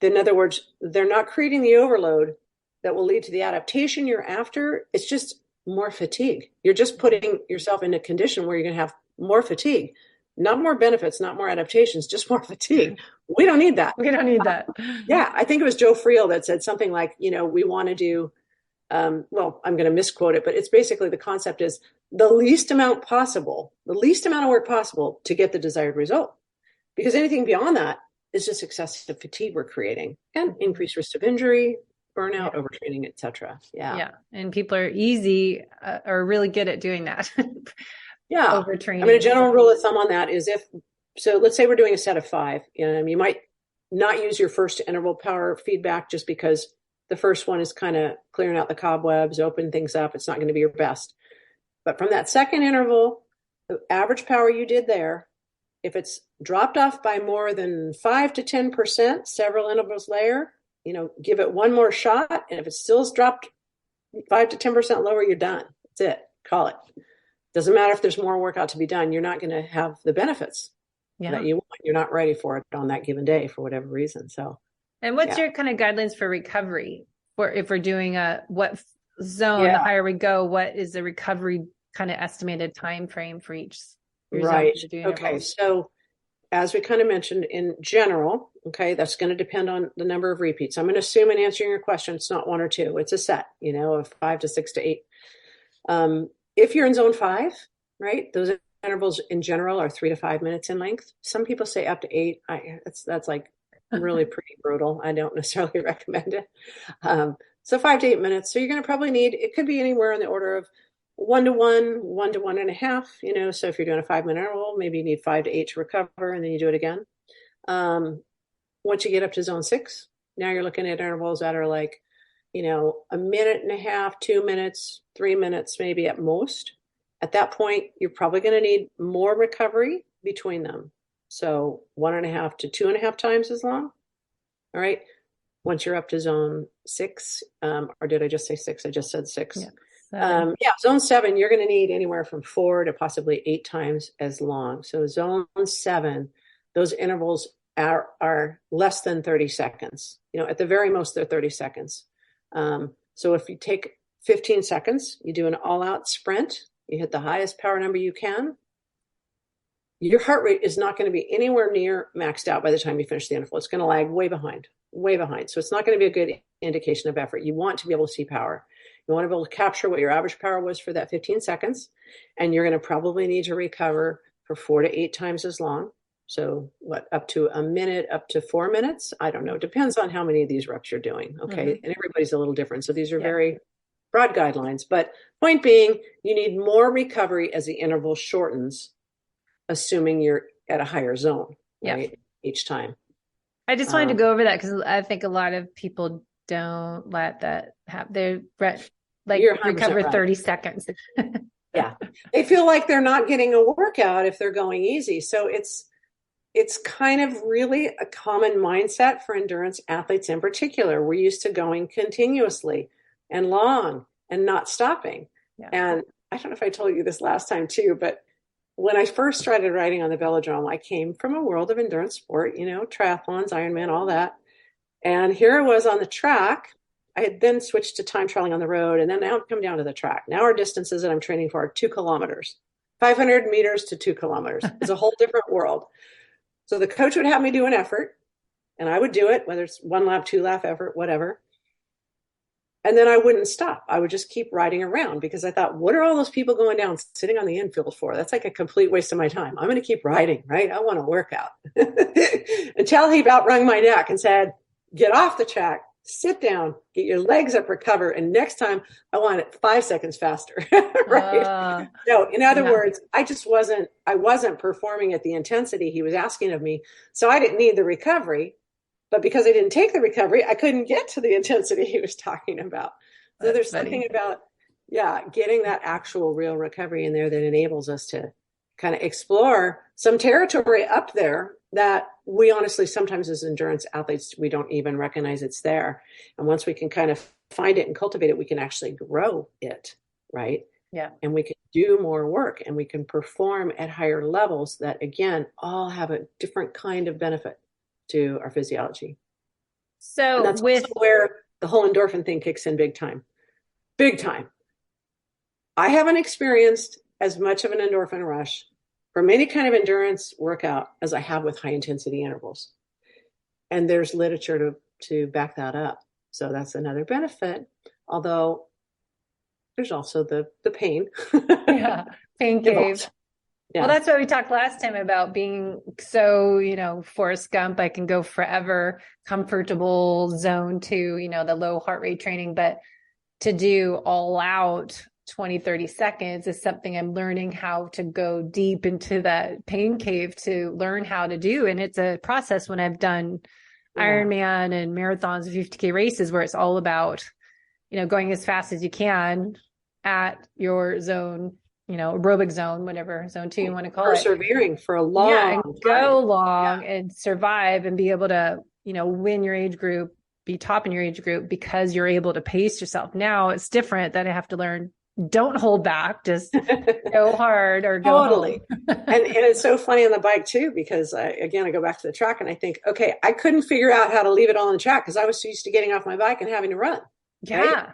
In other words, they're not creating the overload that will lead to the adaptation you're after. It's just more fatigue. You're just putting yourself in a condition where you're going to have more fatigue, not more benefits, not more adaptations, just more fatigue. We don't need that. We don't need that. I think it was Joe Friel that said something like, we want to do, I'm going to misquote it, but it's basically the concept is the least amount of work possible to get the desired result. Because anything beyond that is just excessive fatigue we're creating and increased risk of injury, burnout, overtraining, etc. Yeah. And people are are really good at doing that. Overtraining. A general rule of thumb on that is let's say we're doing a set of 5, you might not use your first interval power feedback just because the first one is kind of clearing out the cobwebs, open things up. It's not going to be your best. But from that second interval, the average power you did there, if it's dropped off by more than 5 to 10%, several intervals later, give it one more shot. And if it's still dropped 5 to 10% lower, you're done. That's it. Call it. Doesn't matter if there's more workout to be done. You're not going to have the benefits that you want. You're not ready for it on that given day for whatever reason. So, and what's your kind of guidelines for recovery? For if we're doing what zone, the higher we go, what is the recovery kind of estimated time frame for each? Right. Okay. So as we kind of mentioned in general, that's going to depend on the number of repeats. I'm going to assume in answering your question, it's not 1 or 2. It's a set, of 5 to 6 to 8. If you're in zone 5, right, those intervals in general are 3 to 5 minutes in length. Some people say up to 8. That's like really pretty brutal. I don't necessarily recommend it. So 5 to 8 minutes. So you're going to probably need, it could be anywhere in the order of 1 to 1, 1 to 1.5, so if you're doing a 5-minute interval, maybe you need 5 to 8 to recover and then you do it again. Once you get up to zone 6, now you're looking at intervals that are like, 1.5 minutes, 2 minutes, 3 minutes, maybe at most. At that point, you're probably going to need more recovery between them. So 1.5 to 2.5 times as long. All right. Once you're up to zone 6, or did I just say 6? I just said 6. Yeah. Zone 7, you're going to need anywhere from 4 to possibly 8 times as long. So zone 7, those intervals are less than 30 seconds. At the very most, they're 30 seconds. So if you take 15 seconds, you do an all-out sprint, you hit the highest power number you can, your heart rate is not going to be anywhere near maxed out by the time you finish the interval. It's going to lag way behind. So it's not going to be a good indication of effort. You want to be able to see power. You want to be able to capture what your average power was for that 15 seconds, and you're going to probably need to recover for 4 to 8 times as long. So what, up to a minute, up to 4 minutes? I don't know. Depends on how many of these reps you're doing. Okay. And everybody's a little different. So these are very broad guidelines, but point being, you need more recovery as the interval shortens, assuming you're at a higher zone, right? Each time. I just wanted to go over that because I think a lot of people don't let that happen. They're like recover 30 seconds. Yeah. They feel like they're not getting a workout if they're going easy. So it's kind of really a common mindset for endurance athletes in particular. We're used to going continuously and long and not stopping. Yeah. And I don't know if I told you this last time too, but when I first started riding on the velodrome, I came from a world of endurance sport, triathlons, Ironman, all that. And here I was on the track. I had then switched to time trialing on the road, and then now I've come down to the track. Now our distances that I'm training for are 2 kilometers, 500 meters to 2 kilometers. It's a whole different world. So the coach would have me do an effort, and I would do it, whether it's 1 lap, 2 lap effort, whatever. And then I wouldn't stop. I would just keep riding around because I thought, what are all those people going down, sitting on the infield for? That's like a complete waste of my time. I'm going to keep riding, right? I want to work out. Until he about wrung my neck and said, get off the track, sit down, get your legs up, recover. And next time I want it 5 seconds faster, right? No, in other words, I wasn't performing at the intensity he was asking of me. So I didn't need the recovery. But because I didn't take the recovery, I couldn't get to the intensity he was talking about. So there's something about, getting that actual real recovery in there that enables us to kind of explore some territory up there that we honestly, sometimes as endurance athletes, we don't even recognize it's there. And once we can kind of find it and cultivate it, we can actually grow it, right? Yeah. And we can do more work and we can perform at higher levels that, again, all have a different kind of benefit to our physiology. So and that's also where the whole endorphin thing kicks in big time. Big time. I haven't experienced as much of an endorphin rush from any kind of endurance workout as I have with high intensity intervals. And there's literature to back that up. So that's another benefit. Although there's also the pain. Pain cave. Yeah. Well, that's what we talked last time about being so, Forrest Gump, I can go forever, comfortable zone to, the low heart rate training, but to do all out 20, 30 seconds is something I'm learning how to go deep into that pain cave to learn how to do. And it's a process when I've done Ironman and marathons and 50K races where it's all about, going as fast as you can at your zone, aerobic zone, whatever zone 2 you want to call it. Persevering for a long time. And go long and survive and be able to, win your age group, be top in your age group because you're able to pace yourself. Now it's different that I have to learn, don't hold back, just go hard or go totally. and it's so funny on the bike too, because I go back to the track and I think, okay, I couldn't figure out how to leave it all on the track because I was used to getting off my bike and having to run. Yeah. Right?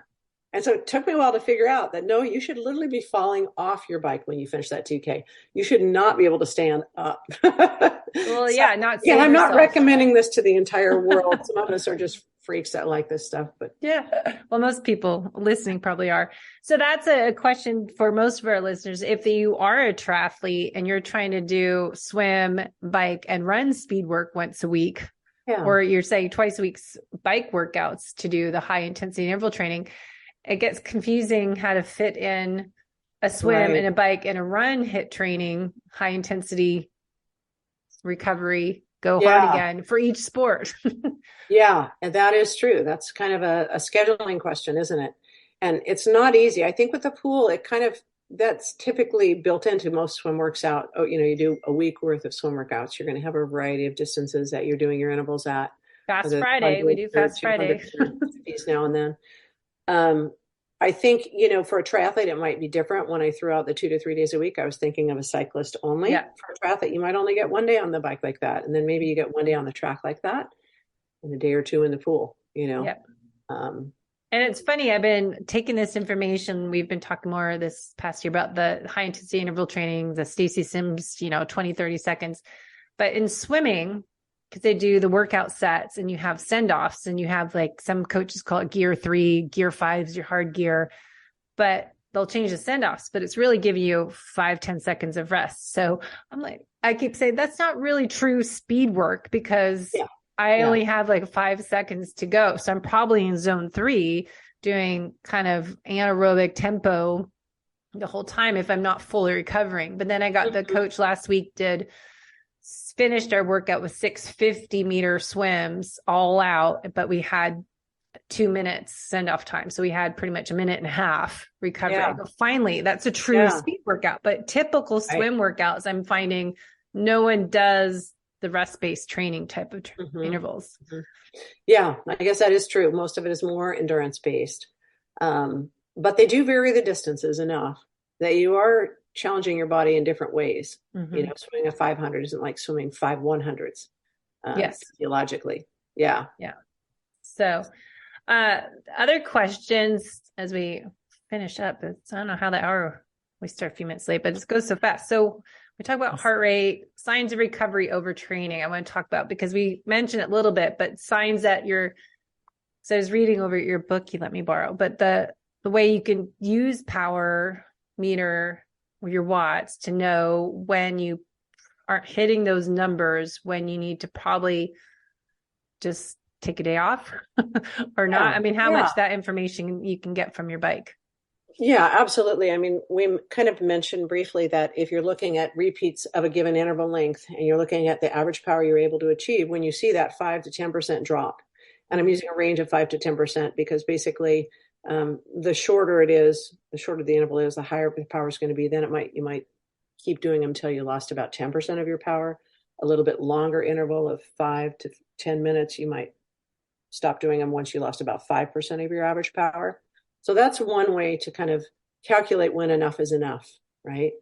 And so it took me a while to figure out that, no, you should literally be falling off your bike when you finish that 2K. You should not be able to stand up. Well, I'm not recommending this to the entire world. Some of us are just freaks that like this stuff, but well, most people listening probably are. So that's a question for most of our listeners. If you are a triathlete and you're trying to do swim, bike, and run speed work once a week, or you're saying twice a week bike workouts to do the high intensity interval training, it gets confusing how to fit in a swim and a bike and a run hit training, high intensity recovery, go hard again for each sport. And that is true. That's kind of a scheduling question, isn't it? And it's not easy. I think with the pool, that's typically built into most swim works out. You do a week worth of swim workouts. You're going to have a variety of distances that you're doing your intervals at. Fast Friday. We do Fast Friday. Now and then. I think, for a triathlete, it might be different. When I threw out the 2 to 3 days a week, I was thinking of a cyclist only. For a triathlete, you might only get 1 day on the bike like that. And then maybe you get 1 day on the track like that and a day or 2 in the pool, And it's funny, I've been taking this information. We've been talking more this past year about the high intensity interval training, the Stacy Sims, 20, 30 seconds. But in swimming, because they do the workout sets and you have send-offs and you have like some coaches call it gear 3, gear 5 is your hard gear, but they'll change the send-offs, but it's really giving you 5-10 seconds of rest. So I'm like, I keep saying that's not really true speed work because Yeah. I Yeah. only have like 5 seconds to go. So I'm probably in zone 3 doing kind of anaerobic tempo the whole time if I'm not fully recovering. But then I got the coach last week finished our workout with 650-meter swims all out, but we had 2 minutes send off time. So we had pretty much a minute and a half recovery. Yeah. But finally, that's a true speed workout. But typical swim workouts, I'm finding no one does the rest-based training type of intervals. Yeah, I guess that is true. Most of it is more endurance based. But they do vary the distances enough that you are challenging your body in different ways. You know, swimming a 500 isn't like swimming 5 100s physiologically. Yeah. Yeah. So other questions as we finish up. I don't know how the hour, we start a few minutes late, but it goes so fast. So we talk about heart rate, signs of recovery overtraining. I want to talk about, because we mentioned it a little bit, but signs that so I was reading over your book you let me borrow, but the way you can use power meter or your watts to know when you aren't hitting those numbers, when you need to probably just take a day off or not. I mean, how much that information you can get from your bike. Yeah, absolutely. I mean, we kind of mentioned briefly that if you're looking at repeats of a given interval length and you're looking at the average power you're able to achieve, when you see that 5 to 10% drop, and I'm using a range of 5 to 10% because basically the shorter it is, the shorter the interval is, the higher the power is going to be. Then you might keep doing them until you lost about 10% of your power. A little bit longer interval of 5 to 10 minutes, you might stop doing them once you lost about 5% of your average power. So that's one way to kind of calculate when enough is enough, right?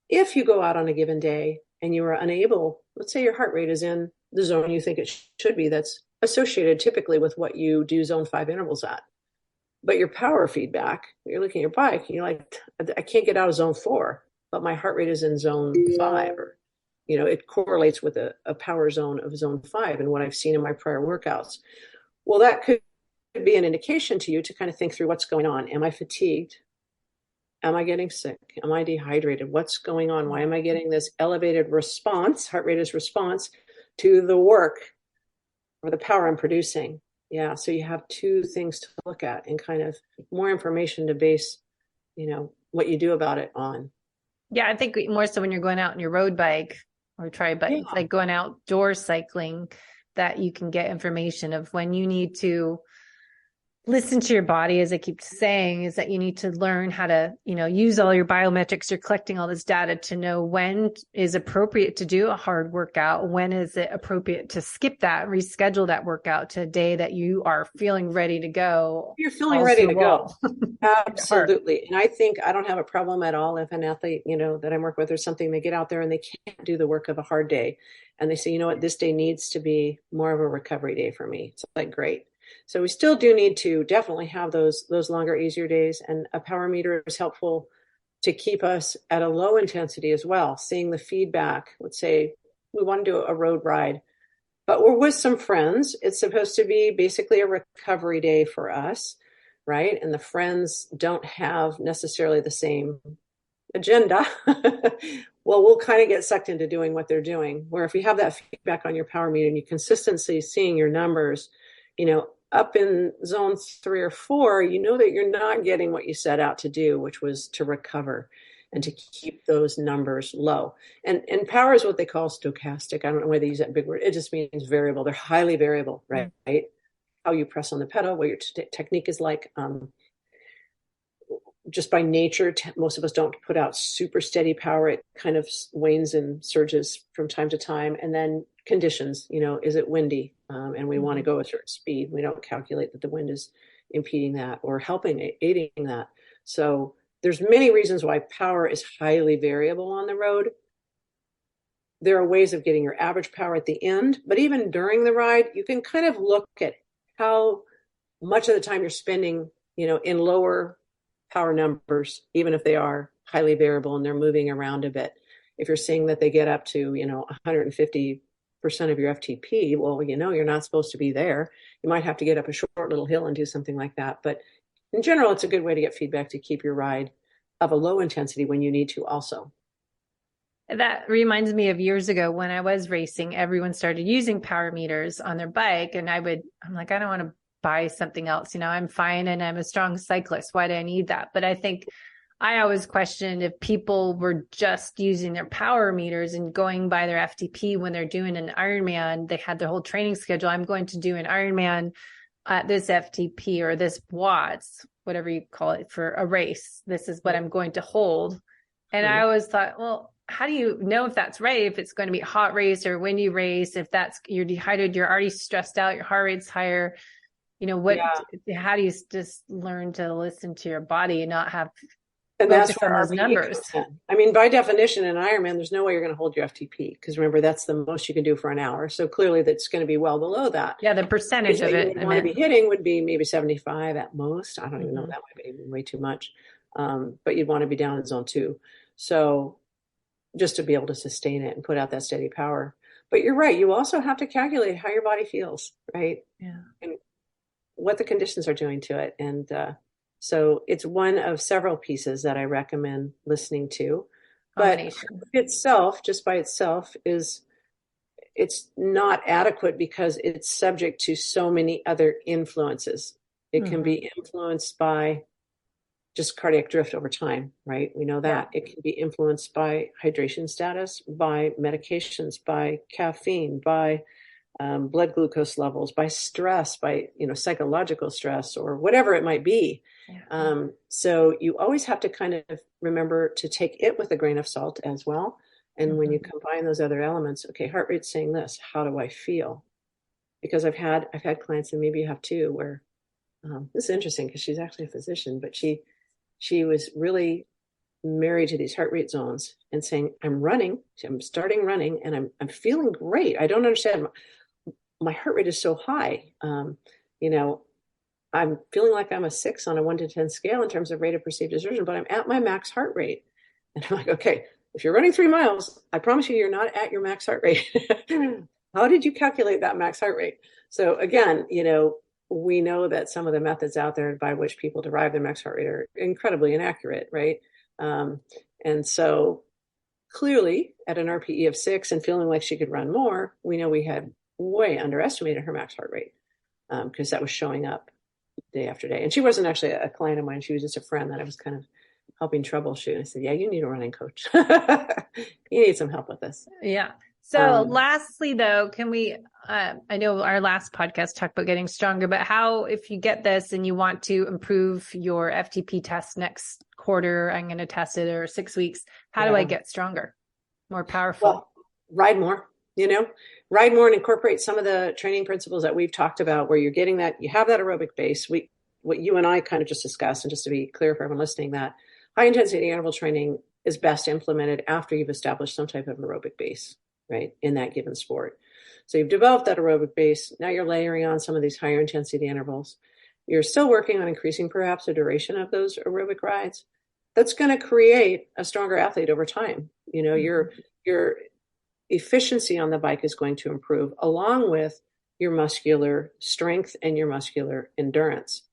If you go out on a given day and you are unable, let's say your heart rate is in the zone you think it should be, that's associated typically with what you do zone 5 intervals at. But your power feedback, you're looking at your bike, and you're like, I can't get out of zone 4, but my heart rate is in zone 5, or, you know, it correlates with a power zone of zone 5 and what I've seen in my prior workouts. Well, that could be an indication to you to kind of think through what's going on. Am I fatigued? Am I getting sick? Am I dehydrated? What's going on? Why am I getting this elevated response, heart rate is response to the work or the power I'm producing? Yeah. So you have 2 things to look at and kind of more information to base, you know, what you do about it on. Yeah. I think more so when you're going out on your road bike or tri bike, like going outdoor cycling, that you can get information of when you need to listen to your body, as I keep saying, is that you need to learn how to, you know, use all your biometrics. You're collecting all this data to know when is appropriate to do a hard workout. When is it appropriate to skip that, reschedule that workout to a day that you are feeling ready to go. You're feeling ready to go. Absolutely. And I think I don't have a problem at all if an athlete, you know, that I work with or something, they get out there and they can't do the work of a hard day. And they say, you know what, this day needs to be more of a recovery day for me. It's like, great. So we still do need to definitely have those longer, easier days. And a power meter is helpful to keep us at a low intensity as well. Seeing the feedback, let's say we want to do a road ride, but we're with some friends. It's supposed to be basically a recovery day for us, right? And the friends don't have necessarily the same agenda. Well, we'll kind of get sucked into doing what they're doing. Where if you have that feedback on your power meter and you consistently seeing your numbers, you know, up in zone 3 or 4, you know that you're not getting what you set out to do, which was to recover and to keep those numbers low. And power is what they call stochastic. I don't know why they use that big word. It just means variable. They're highly variable, right? How you press on the pedal, what your technique is like. Just by nature, most of us don't put out super steady power. It kind of wanes and surges from time to time. And then conditions, you know, is it windy? And we want to go a certain speed. We don't calculate that the wind is impeding that or helping, aiding that. So there's many reasons why power is highly variable on the road. There are ways of getting your average power at the end, but even during the ride, you can kind of look at how much of the time you're spending, you know, in lower power numbers, even if they are highly variable and they're moving around a bit. If you're seeing that they get up to, you know, 150% of your FTP, well, you know, you're not supposed to be there. You might have to get up a short little hill and do something like that. But in general, it's a good way to get feedback to keep your ride of a low intensity when you need to also. That reminds me of years ago when I was racing, everyone started using power meters on their bike. And I'm like, I don't want to buy something else. I'm fine and I'm a strong cyclist. Why do I need that? But I think I always questioned if people were just using their power meters and going by their FTP when they're doing an Ironman. They had their whole training schedule. I'm going to do an Ironman at this FTP or this watts, whatever you call it, for a race. This is what I'm going to hold. And I always thought, well, how do you know if that's right? If it's going to be a hot race or windy race, if you're dehydrated, you're already stressed out, your heart rate's higher, how do you just learn to listen to your body and not have and that's focus on those numbers? I mean, by definition, in Ironman, there's no way you're going to hold your FTP because remember, that's the most you can do for an hour. So clearly that's going to be well below that. Yeah, the percentage of it. You want to be hitting would be maybe 75 at most. I don't even know, that might be way too much. But you'd want to be down in zone 2. So just to be able to sustain it and put out that steady power. But you're right. You also have to calculate how your body feels, right? Yeah. And what the conditions are doing to it. And so it's one of several pieces that I recommend listening to. But itself, just by itself, it's not adequate because it's subject to so many other influences. It can be influenced by just cardiac drift over time, right? We know that. It can be influenced by hydration status, by medications, by caffeine, by blood glucose levels, by stress, by psychological stress or whatever it might be. So you always have to kind of remember to take it with a grain of salt as well. And when you combine those other elements, okay, heart rate's saying this, how do I feel? Because I've had clients, and maybe you have too, where this is interesting because she's actually a physician, but she was really married to these heart rate zones and saying, I'm starting running and I'm feeling great. I don't understand. My heart rate is so high. I'm feeling like I'm a 6 on a 1 to 10 scale in terms of rate of perceived exertion, but I'm at my max heart rate. And I'm like, okay, if you're running 3 miles, I promise you're not at your max heart rate. How did you calculate that max heart rate? So again, we know that some of the methods out there by which people derive their max heart rate are incredibly inaccurate, right? And so clearly at an RPE of 6 and feeling like she could run more, we know we had way underestimated her max heart rate because that was showing up day after day. And she wasn't actually a client of mine. She was just a friend that I was kind of helping troubleshoot. I said, yeah, you need a running coach. You need some help with this. Yeah. So lastly, though, can we, I know our last podcast talked about getting stronger, but how, if you get this and you want to improve your FTP test next quarter, I'm going to test it, or 6 weeks, how do I get stronger, more powerful? Well, ride more, ride more and incorporate some of the training principles that we've talked about where you're getting that, you have that aerobic base. What you and I kind of just discussed, and just to be clear for everyone listening, that high intensity interval training is best implemented after you've established some type of aerobic base, right, in that given sport. So you've developed that aerobic base. Now you're layering on some of these higher intensity intervals. You're still working on increasing perhaps the duration of those aerobic rides. That's going to create a stronger athlete over time. Your efficiency on the bike is going to improve along with your muscular strength and your muscular endurance.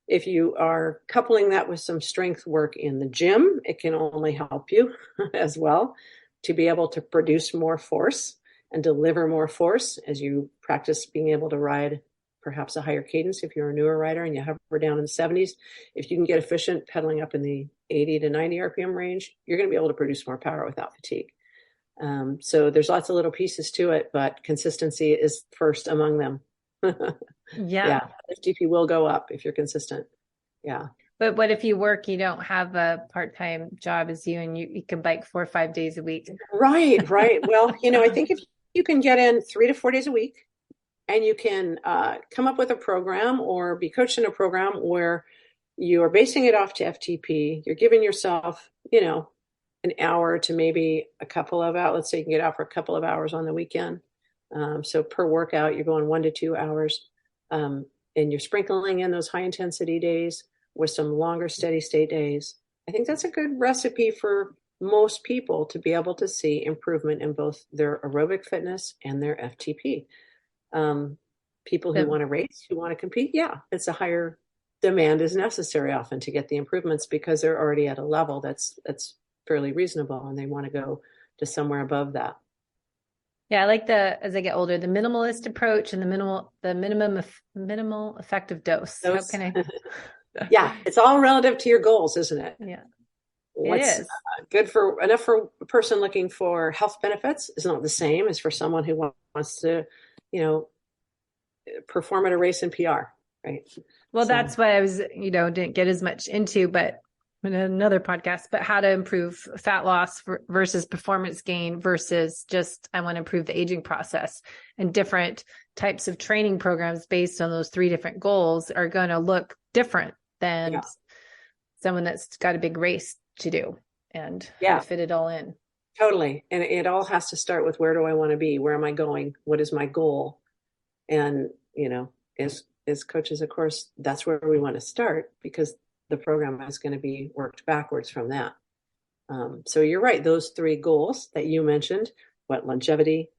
If you are coupling that with some strength work in the gym, it can only help you as well to be able to produce more force and deliver more force as you practice being able to ride perhaps a higher cadence. If you're a newer rider and you hover down in the 70s, if you can get efficient pedaling up in the 80 to 90 RPM range, you're going to be able to produce more power without fatigue. So there's lots of little pieces to it, but consistency is first among them. Yeah. FTP will go up if you're consistent. Yeah. But what if you don't have a part-time job as you, and you can bike 4 or 5 days a week? Right. Well, I think if you can get in 3 to 4 days a week and you can come up with a program or be coached in a program where you are basing it off to FTP, you're giving yourself, an hour to maybe a couple of hours. Let's say you can get out for a couple of hours on the weekend. So per workout, you're going 1 to 2 hours. And you're sprinkling in those high intensity days with some longer steady state days. I think that's a good recipe for most people to be able to see improvement in both their aerobic fitness and their FTP. People who want to race, who want to compete, it's a higher demand is necessary often to get the improvements because they're already at a level that's fairly reasonable and they want to go to somewhere above that. Yeah, I like as I get older, the minimalist approach and the minimal effective dose. How can I? Yeah, it's all relative to your goals, isn't it? Yeah, What's it is. good for enough for a person looking for health benefits is not the same as for someone who wants to, perform at a race in PR, right? Well, that's what I was, didn't get as much into, but in another podcast, but how to improve fat loss versus performance gain versus just, I want to improve the aging process, and different types of training programs based on those 3 different goals are going to look different than someone that's got a big race to do and how to fit it all in. Totally. And it all has to start with, where do I want to be? Where am I going? What is my goal? And, as coaches, of course, that's where we want to start, because the program is going to be worked backwards from that. So you're right. Those 3 goals that you mentioned, longevity,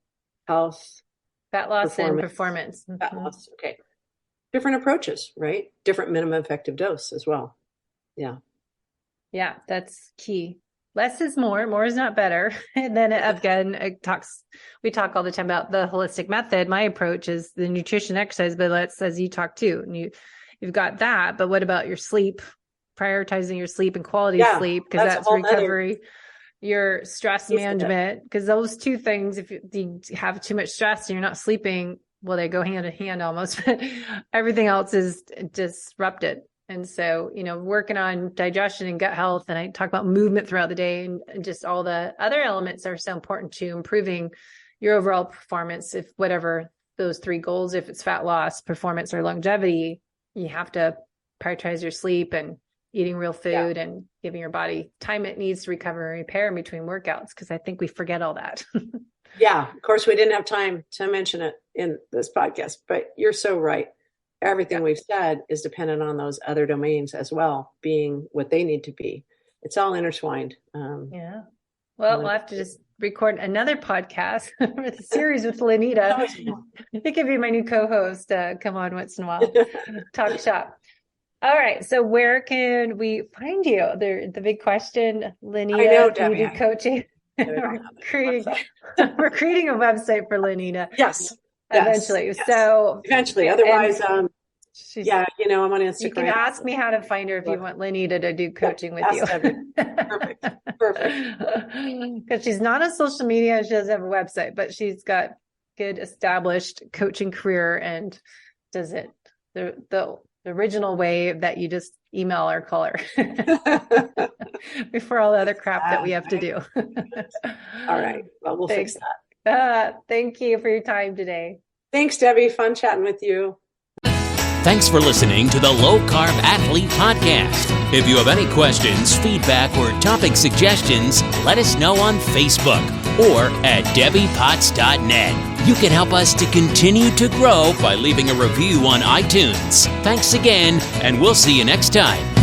health, fat loss, and performance. Fat loss. Okay. Different approaches, right? Different minimum effective dose as well. Yeah. Yeah, that's key. Less is more. More is not better. And then again, we talk all the time about the holistic method. My approach is the nutrition, exercise, but as you talk too, and you've got that, but what about your sleep? Prioritizing your sleep and quality of sleep, because that's recovery. Your stress management, because those 2 things, if you have too much stress and you're not sleeping, well, they go hand in hand almost, but everything else is disrupted. And so, working on digestion and gut health, and I talk about movement throughout the day, and just all the other elements are so important to improving your overall performance. If whatever those 3 goals, if it's fat loss, performance, or longevity, you have to prioritize your sleep and eating real food and giving your body time it needs to recover and repair in between workouts, because I think we forget all that. Yeah, of course, we didn't have time to mention it in this podcast, but you're so right. Everything we've said is dependent on those other domains as well, being what they need to be. It's all intertwined. Well, we'll have to just record another podcast for the series with Lenita. I think it'd be my new co-host. Come on once in a while, talk shop. All right. So where can we find you? The big question, Lenita. I know, do you do coaching? We're creating a website for Lenita. Yes. Eventually. Yes. So eventually, otherwise, I'm on Instagram. You can ask me how to find her if you want Lenita to do coaching with you. Perfect. Because she's not on social media. She doesn't have a website, but she's got good established coaching career and does it the original way that you just email or call her before all the other crap that we have to do. All right. Well, we'll fix that. Thank you for your time today. Thanks, Debbie. Fun chatting with you. Thanks for listening to the Low Carb Athlete Podcast. If you have any questions, feedback, or topic suggestions, let us know on Facebook or at debbiepotts.net. You can help us to continue to grow by leaving a review on iTunes. Thanks again, and we'll see you next time.